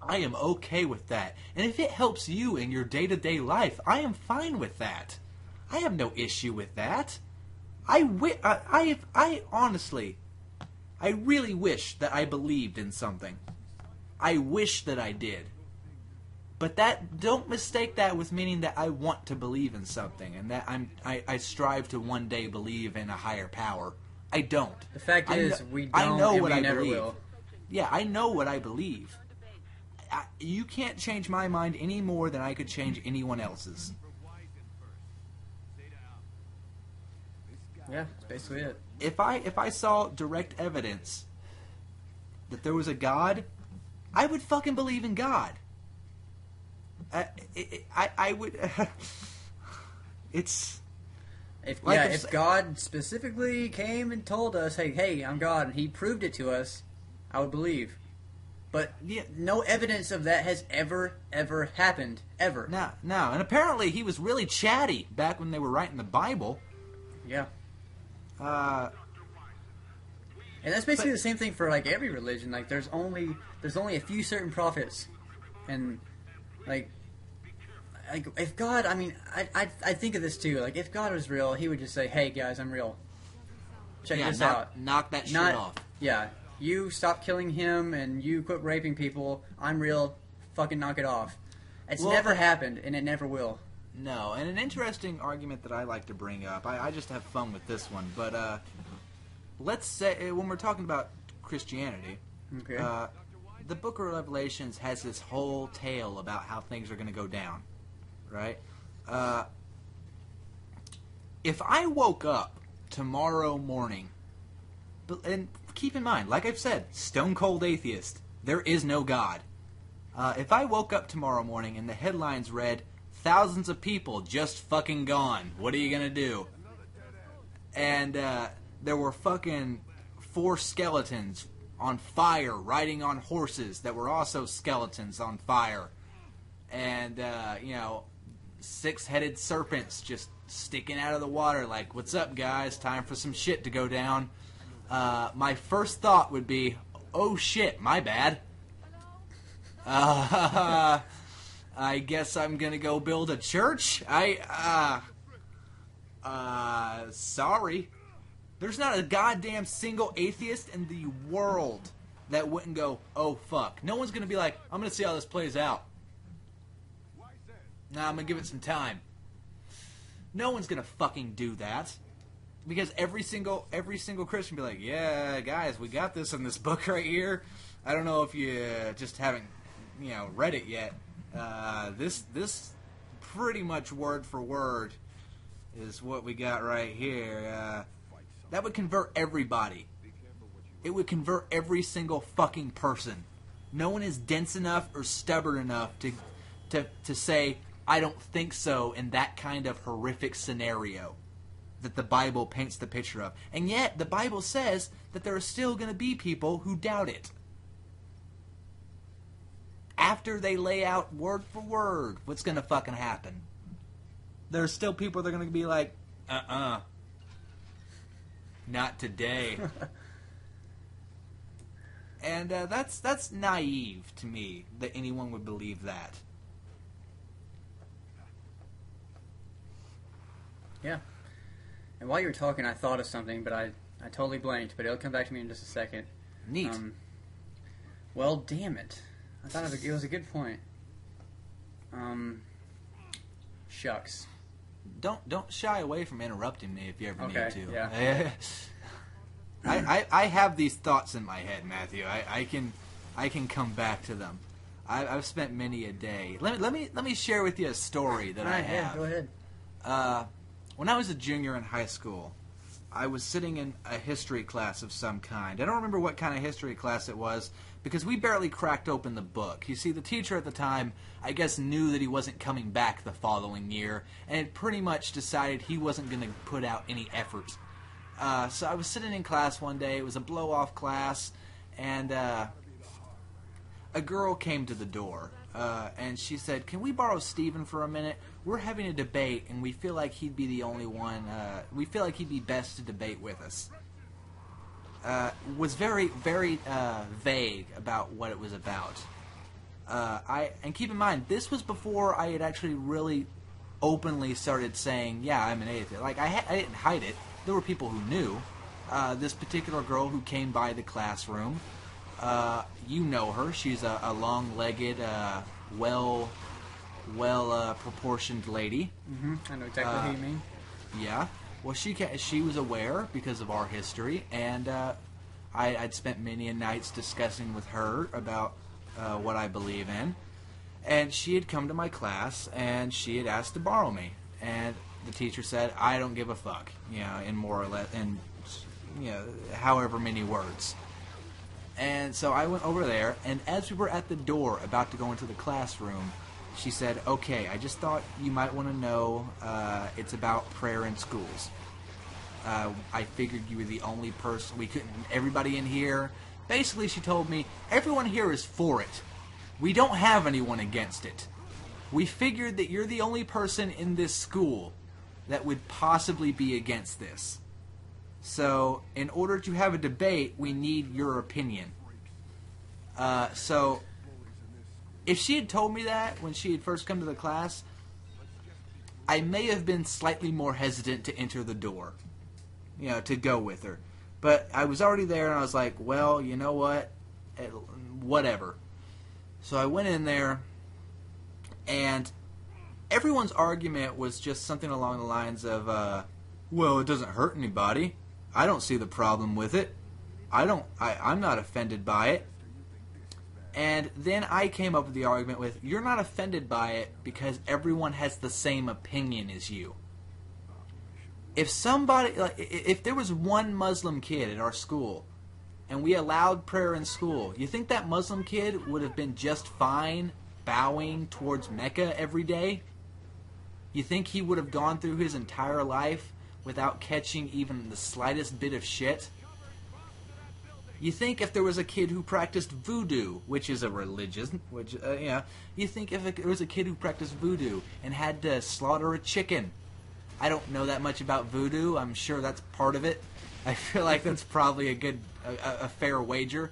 I am okay with that. And if it helps you in your day-to-day life, I am fine with that. I have no issue with that. I honestly, I really wish that I believed in something. I wish that I did. But don't mistake that with meaning that I want to believe in something and that I strive to one day believe in a higher power. I don't. The fact is, we don't, I know and what we I never believe. will. Yeah, I know what I believe. You can't change my mind any more than I could change anyone else's. Yeah, that's basically it. If I saw direct evidence that there was a God, I would fucking believe in God. I would. It's. If God specifically came and told us, hey, I'm God, and He proved it to us, I would believe. But no evidence of that has ever happened. Ever. No. And apparently he was really chatty back when they were writing the Bible. Yeah. And that's basically the same thing for like every religion. Like there's only a few certain prophets, and like if God, I mean, I think of this too. Like if God was real, He would just say, "Hey guys, I'm real. Check this out. Knock that shit off." Yeah. You stop killing him and you quit raping people. I'm real. Fucking knock it off. It's never happened, and it never will. No, and an interesting argument that I like to bring up, I just have fun with this one, but let's say, when we're talking about Christianity, okay. The Book of Revelations has this whole tale about how things are going to go down, right? If I woke up tomorrow morning, and keep in mind, like I've said, stone cold atheist, there is no God. If I woke up tomorrow morning and the headlines read, thousands of people just fucking gone, what are you gonna do? And there were fucking 4 skeletons on fire riding on horses that were also skeletons on fire. And, 6-headed serpents just sticking out of the water like, what's up, guys? Time for some shit to go down. My first thought would be, oh shit, my bad. I guess I'm gonna go build a church? Sorry. There's not a goddamn single atheist in the world that wouldn't go, oh fuck. No one's gonna be like, I'm gonna see how this plays out. Nah, I'm gonna give it some time. No one's gonna fucking do that. Because every single Christian be like, yeah, guys, we got this in this book right here. I don't know if you just haven't, read it yet. This pretty much word for word is what we got right here. That would convert everybody. It would convert every single fucking person. No one is dense enough or stubborn enough to say, I don't think so, in that kind of horrific scenario that the Bible paints the picture of. And yet, the Bible says that there are still going to be people who doubt it. After they lay out word for word what's going to fucking happen, there are still people that are going to be like, not today. And that's naive to me that anyone would believe that. Yeah. And while you were talking, I thought of something, but I totally blanked. But it'll come back to me in just a second. Neat. Well, damn it. I thought it was a good point. Shucks. Don't shy away from interrupting me if you ever need to. Yeah. I have these thoughts in my head, Matthew. I can come back to them. I've spent many a day. Let me share with you a story that I have. Yeah, go ahead. When I was a junior in high school, I was sitting in a history class of some kind. I don't remember what kind of history class it was, because we barely cracked open the book. You see, the teacher at the time, I guess, knew that he wasn't coming back the following year, and had pretty much decided he wasn't going to put out any effort. So I was sitting in class one day. It was a blow-off class, and a girl came to the door, and she said, "Can we borrow Steven for a minute? We're having a debate, and we feel like he'd be the only one. We feel like he'd be best to debate with us." Was very, very vague about what it was about. And keep in mind, this was before I had actually really openly started saying, "Yeah, I'm an atheist." Like I didn't hide it. There were people who knew. This particular girl who came by the classroom, you know her. She's a long-legged, well-proportioned lady. Mm-hmm. I know exactly who you mean. Yeah. Well, she was aware because of our history, and I'd spent many a nights discussing with her about what I believe in. And she had come to my class, and she had asked to borrow me. And the teacher said, "I don't give a fuck," in more or less, in however many words. And so I went over there, and as we were at the door about to go into the classroom, she said, "Okay, I just thought you might want to know, it's about prayer in schools. I figured you were the only person, everybody in here," basically she told me, "Everyone here is for it. We don't have anyone against it. We figured that you're the only person in this school that would possibly be against this. So, in order to have a debate, we need your opinion." So, if she had told me that when she had first come to the class, I may have been slightly more hesitant to enter the door, to go with her. But I was already there, and I was like, well, you know what? Whatever. So I went in there, and everyone's argument was just something along the lines of, well, it doesn't hurt anybody. I don't see the problem with it. I'm not offended by it. And then I came up with the argument with, you're not offended by it because everyone has the same opinion as you. If there was one Muslim kid at our school, and we allowed prayer in school, you think that Muslim kid would have been just fine bowing towards Mecca every day? You think he would have gone through his entire life without catching even the slightest bit of shit? You think if there was a kid who practiced voodoo, which is a religion, you think if there was a kid who practiced voodoo and had to slaughter a chicken I don't know that much about voodoo. I'm sure that's part of it. I feel like that's probably a fair wager.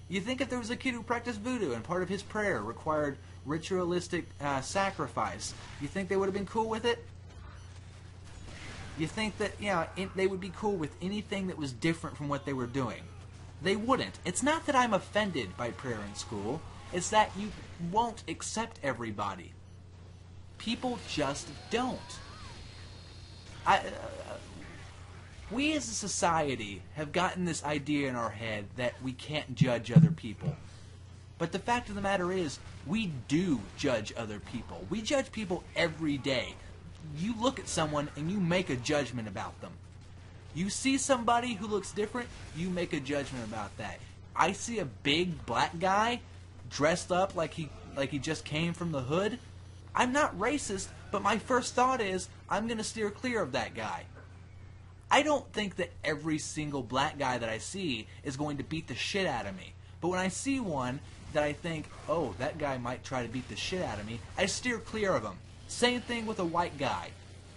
You think if there was a kid who practiced voodoo and part of his prayer required ritualistic sacrifice, you think they would have been cool with it? You think that, they would be cool with anything that was different from what they were doing? They wouldn't. It's not that I'm offended by prayer in school. It's that you won't accept everybody. People just don't. We as a society have gotten this idea in our head that we can't judge other people. But the fact of the matter is, we do judge other people. We judge people every day. You look at someone and you make a judgment about them. You see somebody who looks different, you make a judgment about that. I see a big black guy dressed up like he just came from the hood. I'm not racist, but my first thought is I'm going to steer clear of that guy. I don't think that every single black guy that I see is going to beat the shit out of me. But when I see one that I think, oh, that guy might try to beat the shit out of me, I steer clear of him. Same thing with a white guy.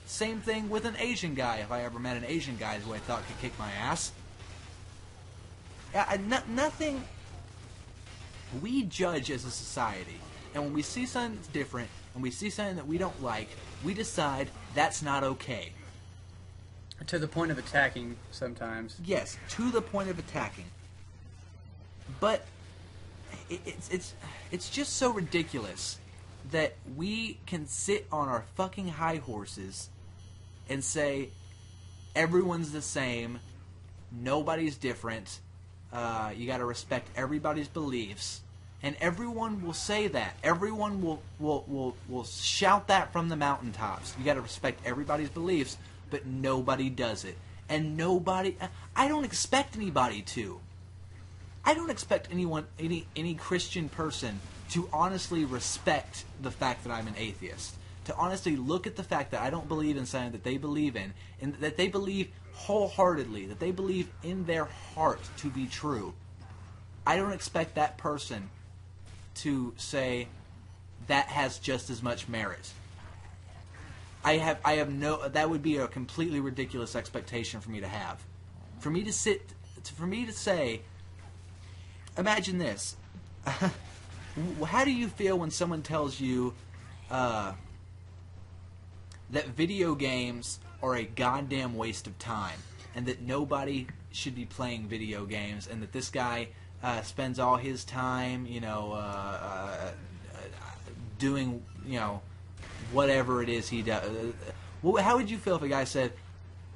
Same thing with an Asian guy, if I ever met an Asian guy who I thought could kick my ass. Nothing. We judge as a society. And when we see something that's different, and we see something that we don't like, we decide that's not okay. To the point of attacking sometimes. Yes, to the point of attacking. But it's just so ridiculous that we can sit on our fucking high horses and say everyone's the same, nobody's different, you got to respect everybody's beliefs, and everyone will say that. Everyone will shout that from the mountaintops. You got to respect everybody's beliefs, but nobody does it. And nobody, I don't expect anybody to. I don't expect any Christian person to honestly respect the fact that I'm an atheist. To honestly look at the fact that I don't believe in something that they believe in, and that they believe wholeheartedly, that they believe in their heart to be true. I don't expect that person to say that has just as much merit. I have no, that would be a completely ridiculous expectation for me to have. For me to say, imagine this. How do you feel when someone tells you that video games are a goddamn waste of time, and that nobody should be playing video games, and that this guy spends all his time, doing, whatever it is he does? Well, how would you feel if a guy said,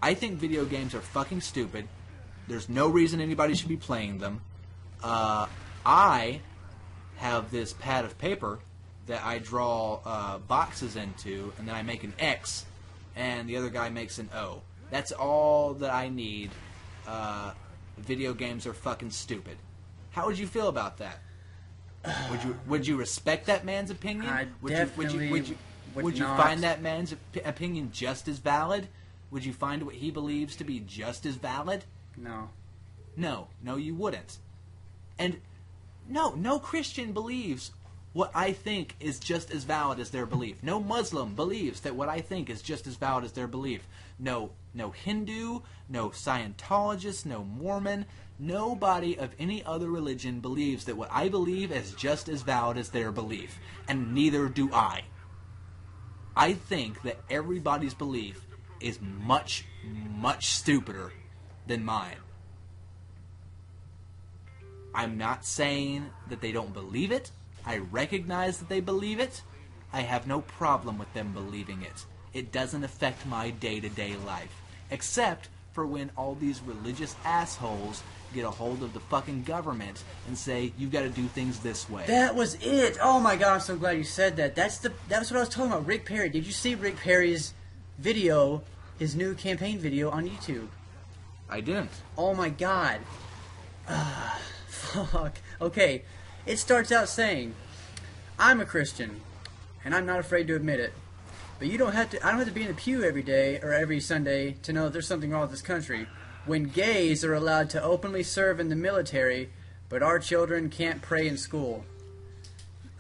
I think video games are fucking stupid, there's no reason anybody should be playing them, I have this pad of paper that I draw boxes into, and then I make an X, and the other guy makes an O. That's all that I need. Video games are fucking stupid. How would you feel about that? Would you respect that man's opinion? I Would you not. find that man's opinion just as valid? Would you find what he believes to be just as valid? No. No, you wouldn't. And no Christian believes what I think is just as valid as their belief. No Muslim believes that what I think is just as valid as their belief. No Hindu, no Scientologist, no Mormon, nobody of any other religion believes that what I believe is just as valid as their belief. And neither do I. I think that everybody's belief is much, much stupider than mine. I'm not saying that they don't believe it. I recognize that they believe it. I have no problem with them believing it. It doesn't affect my day-to-day life. Except for when all these religious assholes get a hold of the fucking government and say, you've got to do things this way. That was it! Oh my god, I'm so glad you said that. That's what I was talking about, Rick Perry. Did you see Rick Perry's video, his new campaign video on YouTube? I didn't. Oh my god. Fuck. Okay, it starts out saying, I'm a Christian, and I'm not afraid to admit it. But I don't have to be in the pew every day or every Sunday to know that there's something wrong with this country. When gays are allowed to openly serve in the military, but our children can't pray in school.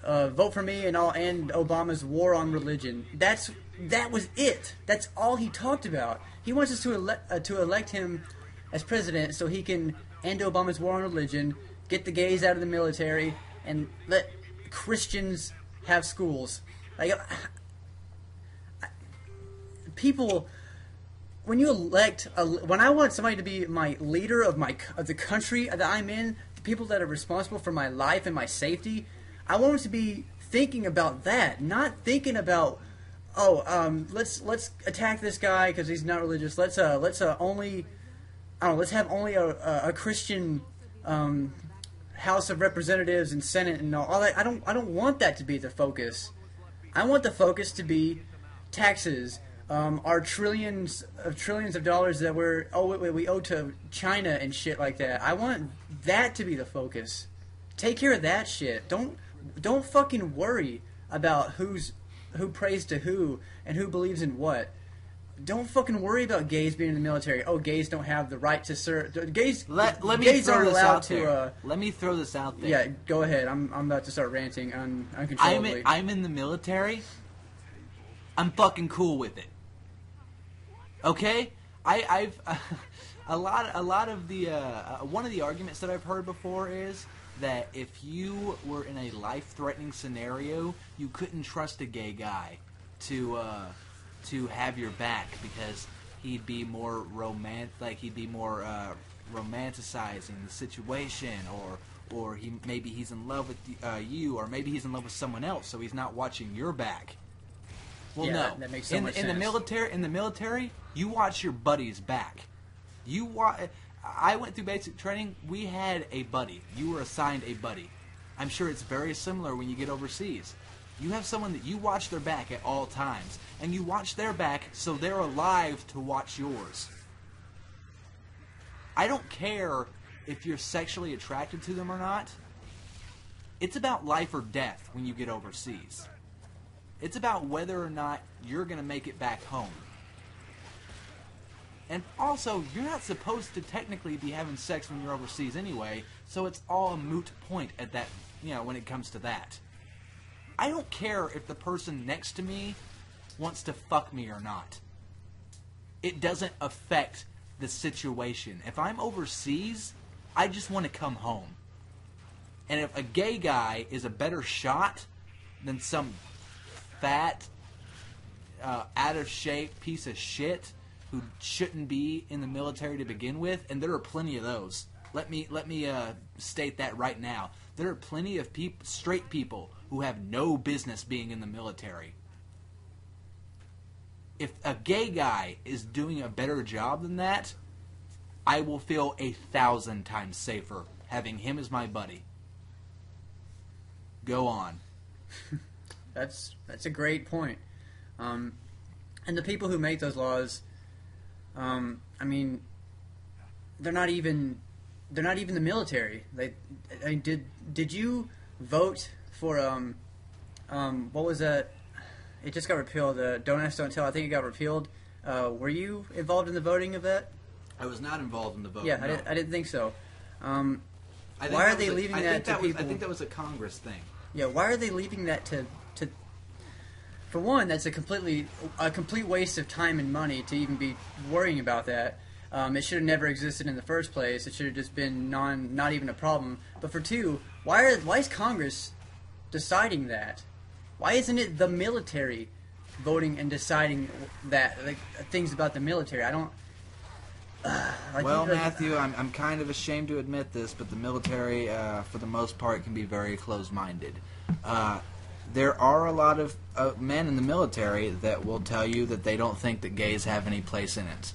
vote for me and I'll end Obama's war on religion. That was it. That's all he talked about. He wants us to elect him as president so he can end Obama's war on religion, get the gays out of the military, and let Christians have schools. Like, people, when you elect, when I want somebody to be my leader of the country that I'm in, the people that are responsible for my life and my safety, I want them to be thinking about that, not thinking about, let's attack this guy because he's not religious. Let's have only a Christian House of Representatives and Senate and all that. I don't want that to be the focus. I want the focus to be taxes, our trillions of dollars that we owe to China and shit like that. I want that to be the focus. Take care of that shit. Don't fucking worry about who prays to who and who believes in what. Don't fucking worry about gays being in the military. Oh, gays don't have the right to serve. Gays aren't allowed to. Let me throw this out there. Yeah, go ahead. I'm about to start ranting uncontrollably. I'm in the military. I'm fucking cool with it. Okay, I've a lot of the one of the arguments that I've heard before is that if you were in a life-threatening scenario, you couldn't trust a gay guy to have your back because he'd be more romanticizing the situation, or maybe he's in love with you, or maybe he's in love with someone else, so he's not watching your back. Well, yeah, no. that makes so much sense. In the military, you watch your buddy's back. I went through basic training. We had a buddy. You were assigned a buddy. I'm sure it's very similar when you get overseas. You have someone that you watch their back at all times, and you watch their back so they're alive to watch yours. I don't care if you're sexually attracted to them or not. It's about life or death when you get overseas. It's about whether or not you're going to make it back home. And also, you're not supposed to technically be having sex when you're overseas anyway, so it's all a moot point at that, when it comes to that. I don't care if the person next to me wants to fuck me or not. It doesn't affect the situation. If I'm overseas, I just want to come home. And if a gay guy is a better shot than some fat, out of shape piece of shit who shouldn't be in the military to begin with, and there are plenty of those. Let me state that right now. There are plenty of straight people who have no business being in the military. If a gay guy is doing a better job than that, I will feel 1,000 times safer having him as my buddy. Go on. That's a great point. And the people who make those laws, I mean, they're not even the military. Did you vote for what was that? It just got repealed. Don't Ask, Don't Tell. I think it got repealed. Were you involved in the voting of that? I was not involved in the vote. Yeah, no. I didn't think so. Why are they leaving that to people? I think that was a Congress thing. Yeah, why are they leaving that to? For one, that's a complete waste of time and money to even be worrying about that. It should have never existed in the first place. It should have just been not even a problem. But for two, why is Congress deciding that? Why isn't it the military voting and deciding that, like, things about the military? I don't. Matthew, I'm kind of ashamed to admit this, but the military, for the most part, can be very closed-minded. There are a lot of men in the military that will tell you that they don't think that gays have any place in it,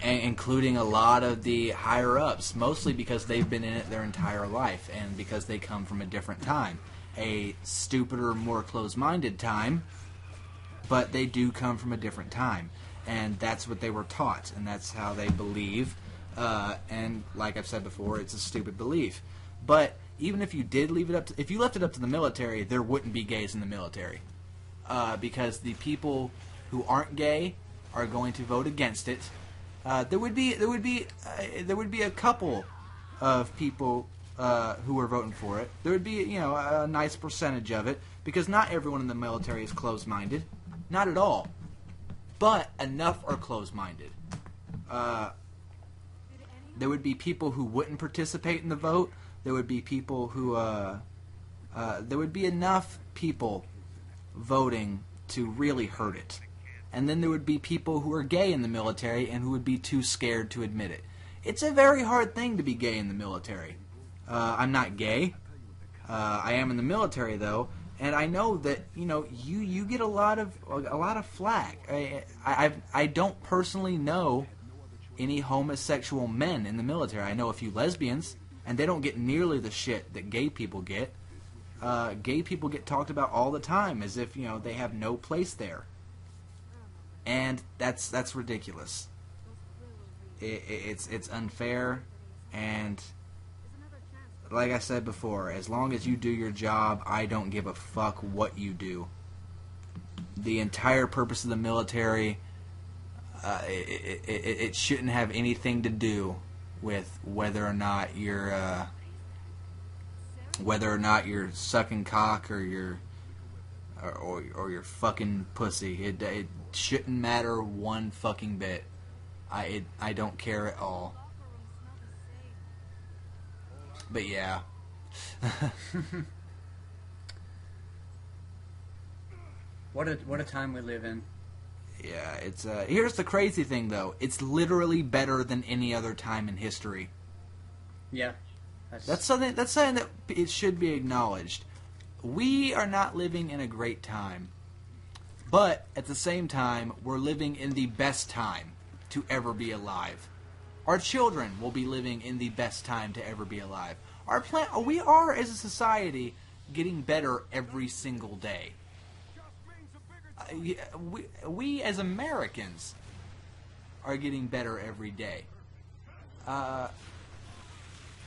including a lot of the higher-ups, mostly because they've been in it their entire life and because they come from a different time, a stupider, more closed-minded time, but they do come from a different time. And that's what they were taught, and that's how they believe. And like I've said before, it's a stupid belief. But even if you did leave it up if you left it up to the military, there wouldn't be gays in the military, because the people who aren't gay are going to vote against it. There would be a couple of people who are voting for it. There would be, a nice percentage of it, because not everyone in the military is closed-minded. Not at all. But enough are closed-minded. There would be people who wouldn't participate in the vote. There would be people who... there would be enough people voting to really hurt it. And then there would be people who are gay in the military and who would be too scared to admit it. It's a very hard thing to be gay in the military. I'm not gay. I am in the military, though, and I know that you get a lot of flack. I don't personally know any homosexual men in the military. I know a few lesbians, and they don't get nearly the shit that gay people get. Gay people get talked about all the time as if they have no place there, and that's ridiculous. It's unfair, and like I said before, as long as you do your job, I don't give a fuck what you do. The entire purpose of the military, it shouldn't have anything to do with whether or not you're sucking cock or you're fucking pussy. It shouldn't matter one fucking bit. I don't care at all. But yeah. What a time we live in. Yeah, it's here's the crazy thing though. It's literally better than any other time in history. Yeah. That's something that it should be acknowledged. We are not living in a great time. But at the same time, we're living in the best time to ever be alive. Our children will be living in the best time to ever be alive. We are, as a society, getting better every single day. We as Americans are getting better every day. And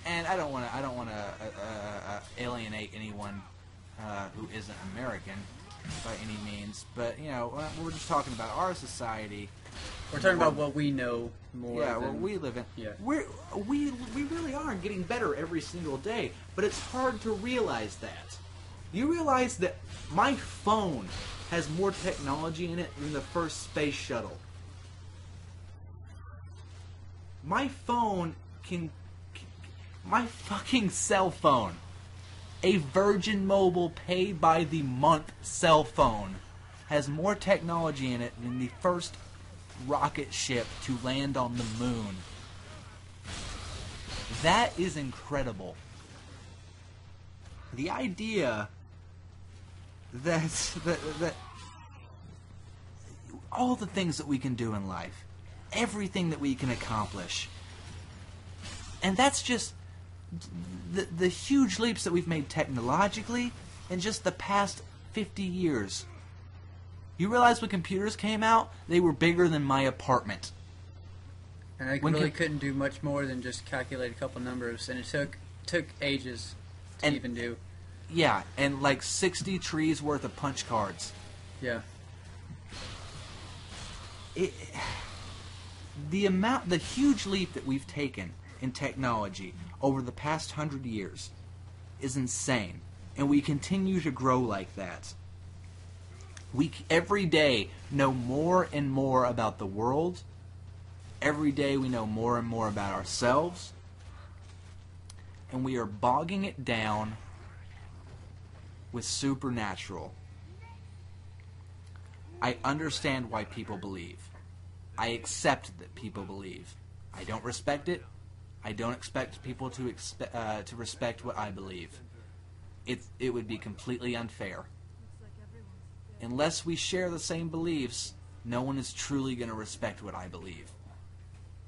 I don't want to alienate anyone who isn't American by any means, but we're just talking about our society. We're talking about what we know more. Yeah, what we live in. Yeah. We really are getting better every single day, but it's hard to realize that. You realize that my phone has more technology in it than the first space shuttle. My fucking cell phone, a Virgin Mobile paid by the month cell phone, has more technology in it than the first rocket ship to land on the moon. That is incredible. The idea that all the things that we can do in life, everything that we can accomplish, and that's just the huge leaps that we've made technologically in just the past 50 years. You realize when computers came out, they were bigger than my apartment. And I really couldn't do much more than just calculate a couple numbers, and it took ages to even do. Yeah, and like 60 trees worth of punch cards. Yeah. The huge leap that we've taken in technology over the past 100 years is insane, and we continue to grow like that. We every day know more and more about the world. Every day we know more and more about ourselves, and we are bogging it down with supernatural. I understand why people believe. I accept that people believe. I don't respect it. I don't expect people to respect what I believe. It would be completely unfair. Unless we share the same beliefs, no one is truly going to respect what I believe.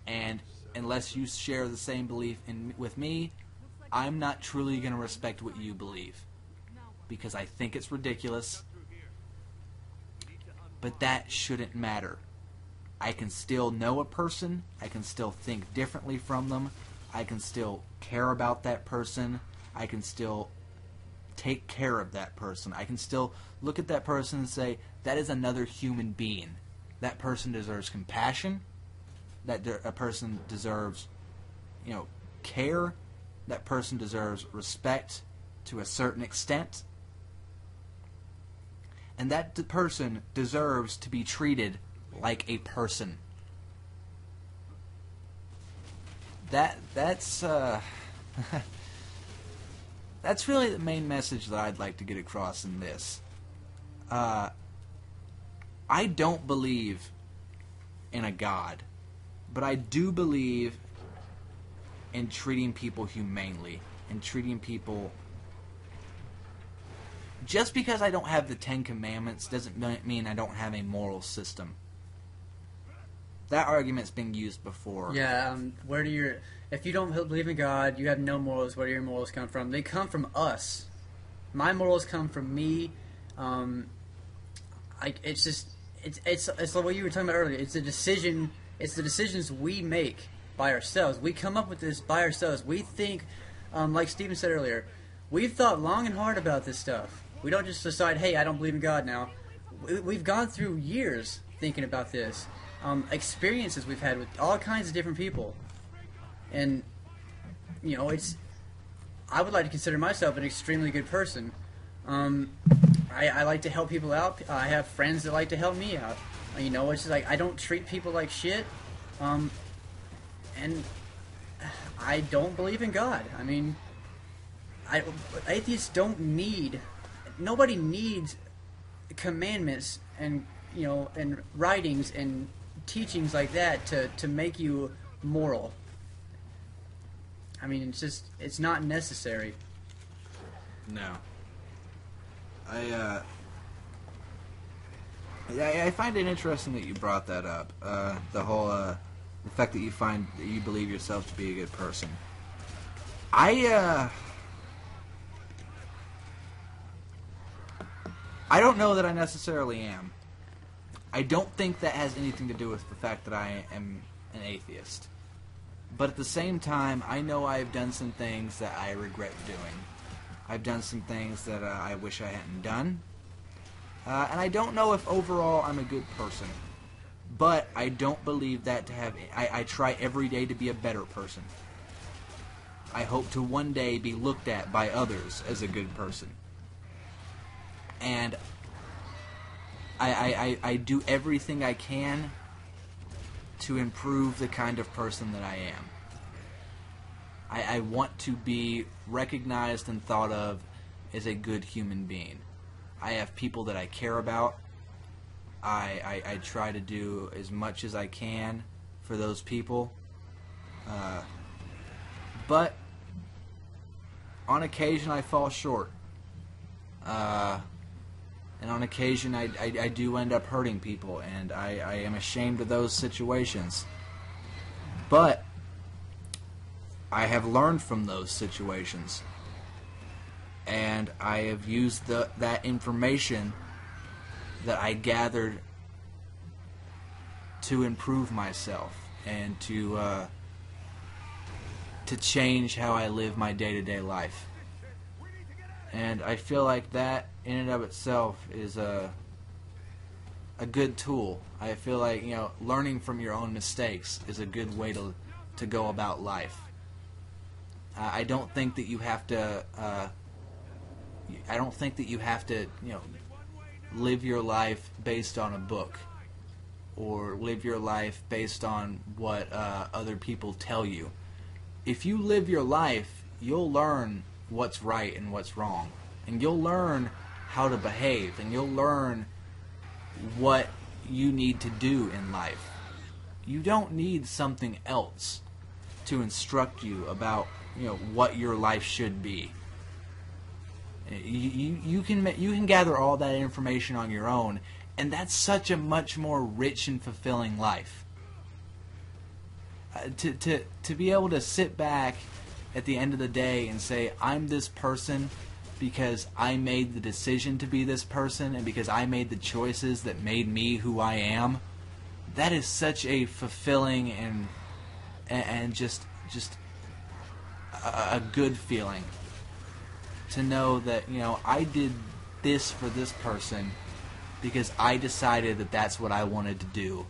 And unless you share the same belief with me, I'm not truly going to respect what you believe. Because I think it's ridiculous. But that shouldn't matter. I can still know a person. I can still think differently from them. I can still care about that person. I can still take care of that person. I can still look at that person and say, that is another human being. That person deserves compassion. A person deserves, care. that person deserves respect to a certain extent, and that person deserves to be treated like a person. That's that's really the main message that I'd like to get across in this. I don't believe in a God, but I do believe in treating people humanely and treating people. Just because I don't have the Ten Commandments doesn't mean I don't have a moral system. That argument's been used before. Yeah, if you don't believe in God, you have no morals. Where do your morals come from? They come from us. My morals come from me. It's like what you were talking about earlier. It's a decision. It's the decisions we make by ourselves. We come up with this by ourselves. We think, like Stephen said earlier, we've thought long and hard about this stuff. We don't just decide, hey, I don't believe in God now. We've gone through years thinking about this. Experiences we've had with all kinds of different people. And, I would like to consider myself an extremely good person. I like to help people out. I have friends that like to help me out. It's just like I don't treat people like shit. And I don't believe in God. I mean, atheists don't need... Nobody needs commandments and, and writings and teachings like that to make you moral. I mean, it's not necessary. No. I find it interesting that you brought that up. The whole, the fact that you believe yourself to be a good person. I don't know that I necessarily am. I don't think that has anything to do with the fact that I am an atheist. But at the same time, I know I've done some things that I regret doing. I've done some things that I wish I hadn't done. And I don't know if overall I'm a good person. But I don't believe that to have... I try every day to be a better person. I hope to one day be looked at by others as a good person. And I do everything I can to improve the kind of person that I am. I want to be recognized and thought of as a good human being. I have people that I care about. I try to do as much as I can for those people. But on occasion I fall short. And on occasion I do end up hurting people, and I am ashamed of those situations. But I have learned from those situations, and I have used that information that I gathered to improve myself and to change how I live my day-to-day life. And I feel like that in and of itself is a good tool. I feel like, learning from your own mistakes is a good way to go about life. I don't think that you have to live your life based on a book, or live your life based on what other people tell you. If you live your life, you'll learn what's right and what's wrong, and you'll learn how to behave, and you'll learn what you need to do in life. You don't need something else to instruct you about what your life should be. You can gather all that information on your own, and that's such a much more rich and fulfilling life. To be able to sit back at the end of the day and say, I'm this person because I made the decision to be this person, and because I made the choices that made me who I am, that is such a fulfilling and just a good feeling to know that I did this for this person because I decided that that's what I wanted to do.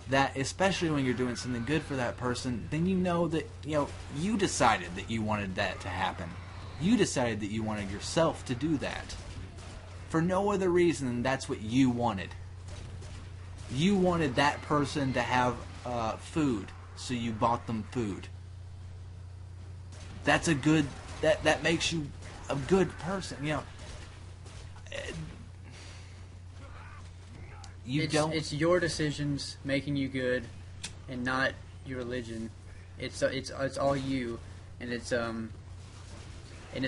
that, especially when you're doing something good for that person, then you know that, you decided that you wanted that to happen. You decided that you wanted yourself to do that. For no other reason than that's what you wanted. You wanted that person to have food, so you bought them food. That's a good... That makes you a good person, It's your decisions making you good, and not your religion. It's all you, and it's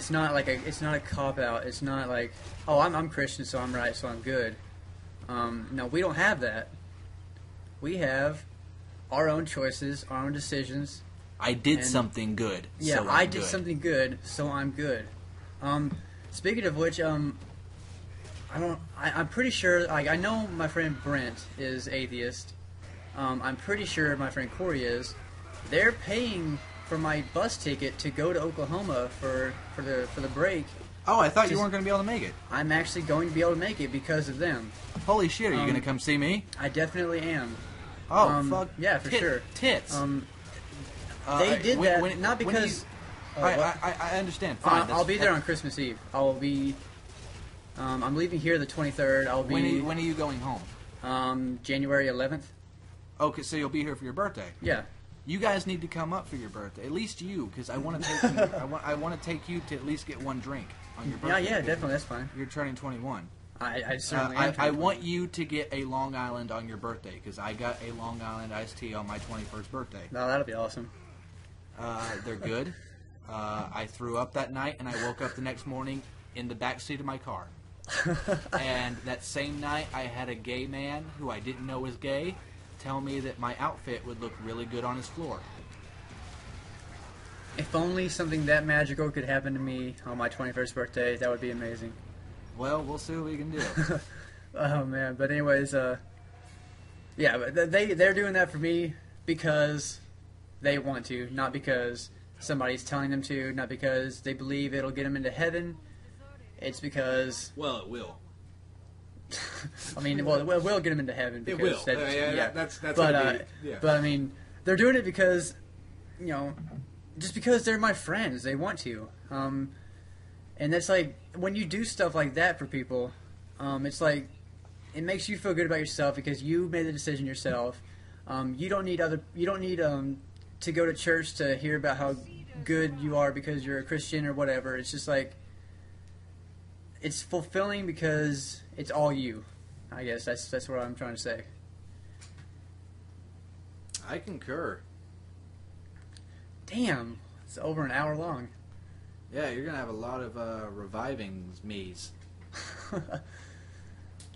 not like it's not a cop out. It's not like, oh, I'm Christian, so I'm right, so I'm good. No, we don't have that. We have our own choices, our own decisions. I did something good. Yeah, so I did something good, so I'm good. Speaking of which, I'm pretty sure. Like, I know my friend Brent is atheist. I'm pretty sure my friend Corey is. They're paying for my bus ticket to go to Oklahoma for the break. Oh, I thought you weren't going to be able to make it. I'm actually going to be able to make it because of them. Holy shit! Are you going to come see me? I definitely am. Oh, fuck! Yeah, for sure. Tits. They did that not because. I understand. Fine. I'll be there on Christmas Eve. I'll be. I'm leaving here the 23rd. I'll be. When are you going home? January 11th. Okay, so you'll be here for your birthday. Yeah. You guys need to come up for your birthday. At least you, because I want to take you. I want to take you to at least get one drink on your birthday. Yeah, definitely. That's fine. You're turning 21. I certainly am. I want you to get a Long Island on your birthday, because I got a Long Island iced tea on my 21st birthday. No, that'll be awesome. They're good. I threw up that night, and I woke up the next morning in the back seat of my car. And that same night, I had a gay man who I didn't know was gay tell me that my outfit would look really good on his floor. If only something that magical could happen to me on my 21st birthday, that would be amazing. Well, we'll see what we can do. Oh man, but anyways, yeah, but they're doing that for me because they want to, not because somebody's telling them to, not because they believe it'll get them into heaven. It's because... Well, it will. I mean, well, it will get them into heaven. Because it will. That's but, but I mean, they're doing it because, just because they're my friends. They want to. And that's like, when you do stuff like that for people, it's like, it makes you feel good about yourself because you made the decision yourself. You don't need to go to church to hear about how good you are because you're a Christian or whatever. It's just like, it's fulfilling because it's all you. I guess that's what I'm trying to say. I concur. Damn, it's over an hour long. Yeah, you're gonna have a lot of reviving me's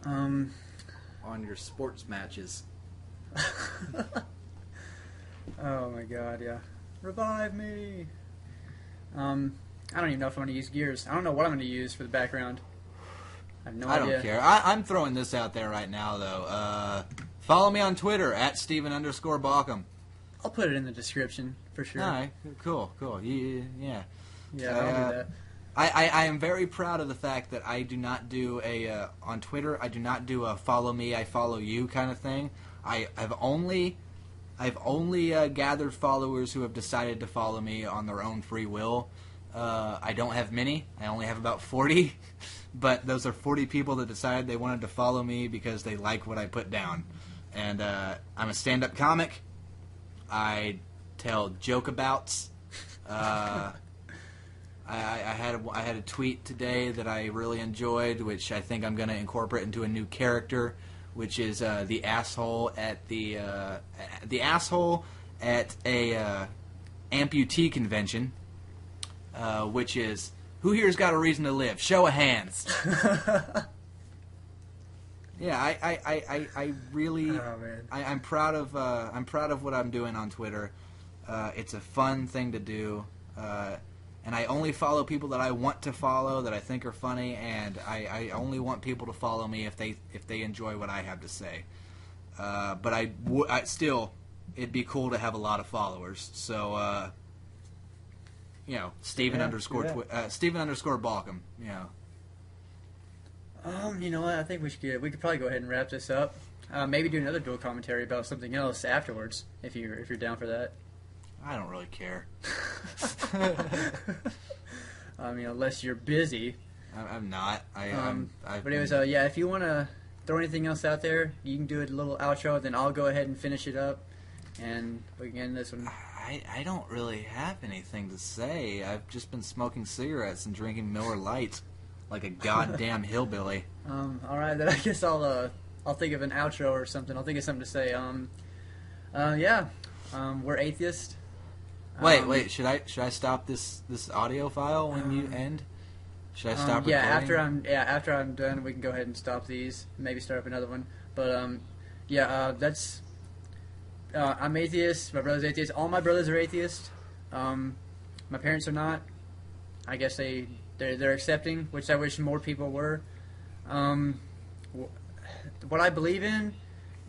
on your sports matches. Oh my god, yeah. Revive me. I don't even know if I'm going to use gears. I don't know what I'm going to use for the background. I have no idea. I don't care. I'm throwing this out there right now, though. Follow me on Twitter, @Steven_Bauckham. I'll put it in the description, for sure. All right. Cool. Yeah. Yeah, I'll do that. I am very proud of the fact that I do not do on Twitter, I do not do a follow me, I follow you kind of thing. I've only gathered followers who have decided to follow me on their own free will. I don't have many. I only have about 40. But those are 40 people that decided they wanted to follow me because they like what I put down. And I'm a stand-up comic. I tell joke-abouts. I had a tweet today that I really enjoyed, which I think I'm going to incorporate into a new character, which is the asshole at the asshole at a amputee convention, which is, who here's got a reason to live? Show of hands. Yeah, I really, oh, man. I'm proud of what I'm doing on Twitter. It's a fun thing to do, and I only follow people that I want to follow, that I think are funny, and I only want people to follow me if they enjoy what I have to say. But I still, it'd be cool to have a lot of followers. So, Steven _ Bauckham. You know what? I think we could probably go ahead and wrap this up. Maybe do another dual commentary about something else afterwards, if you're down for that. I don't really care. Unless you're busy. I'm not. But anyways, yeah, if you want to throw anything else out there, you can do a little outro, then I'll go ahead and finish it up, and we can end this one. I don't really have anything to say. I've just been smoking cigarettes and drinking Miller Lite like a goddamn hillbilly. All right, then I guess I'll think of an outro or something. I'll think of something to say. We're atheists. Wait. Should I stop this audio file when you end? Should I stop recording? After I'm done, we can go ahead and stop these. Maybe start up another one. But that's. I'm atheist. My brother's atheist. All my brothers are atheists. My parents are not. I guess they're accepting, which I wish more people were. What I believe in,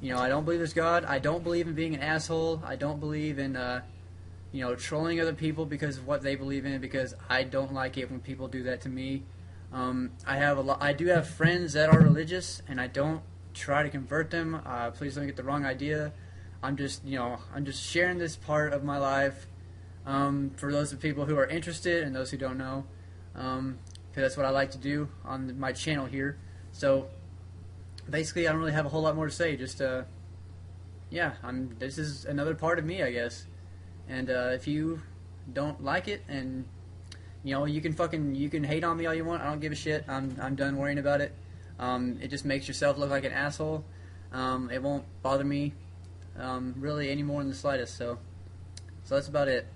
I don't believe there's God. I don't believe in being an asshole. I don't believe in trolling other people because of what they believe in, because I don't like it when people do that to me. I do have friends that are religious, and I don't try to convert them. Please don't get the wrong idea. I'm just sharing this part of my life for those of people who are interested and those who don't know, because that's what I like to do on my channel here. So basically, I don't really have a whole lot more to say. Just this is another part of me, I guess. And if you don't like it, and you can hate on me all you want. I don't give a shit. I'm done worrying about it. It just makes yourself look like an asshole. It won't bother me really any more in the slightest. So that's about it.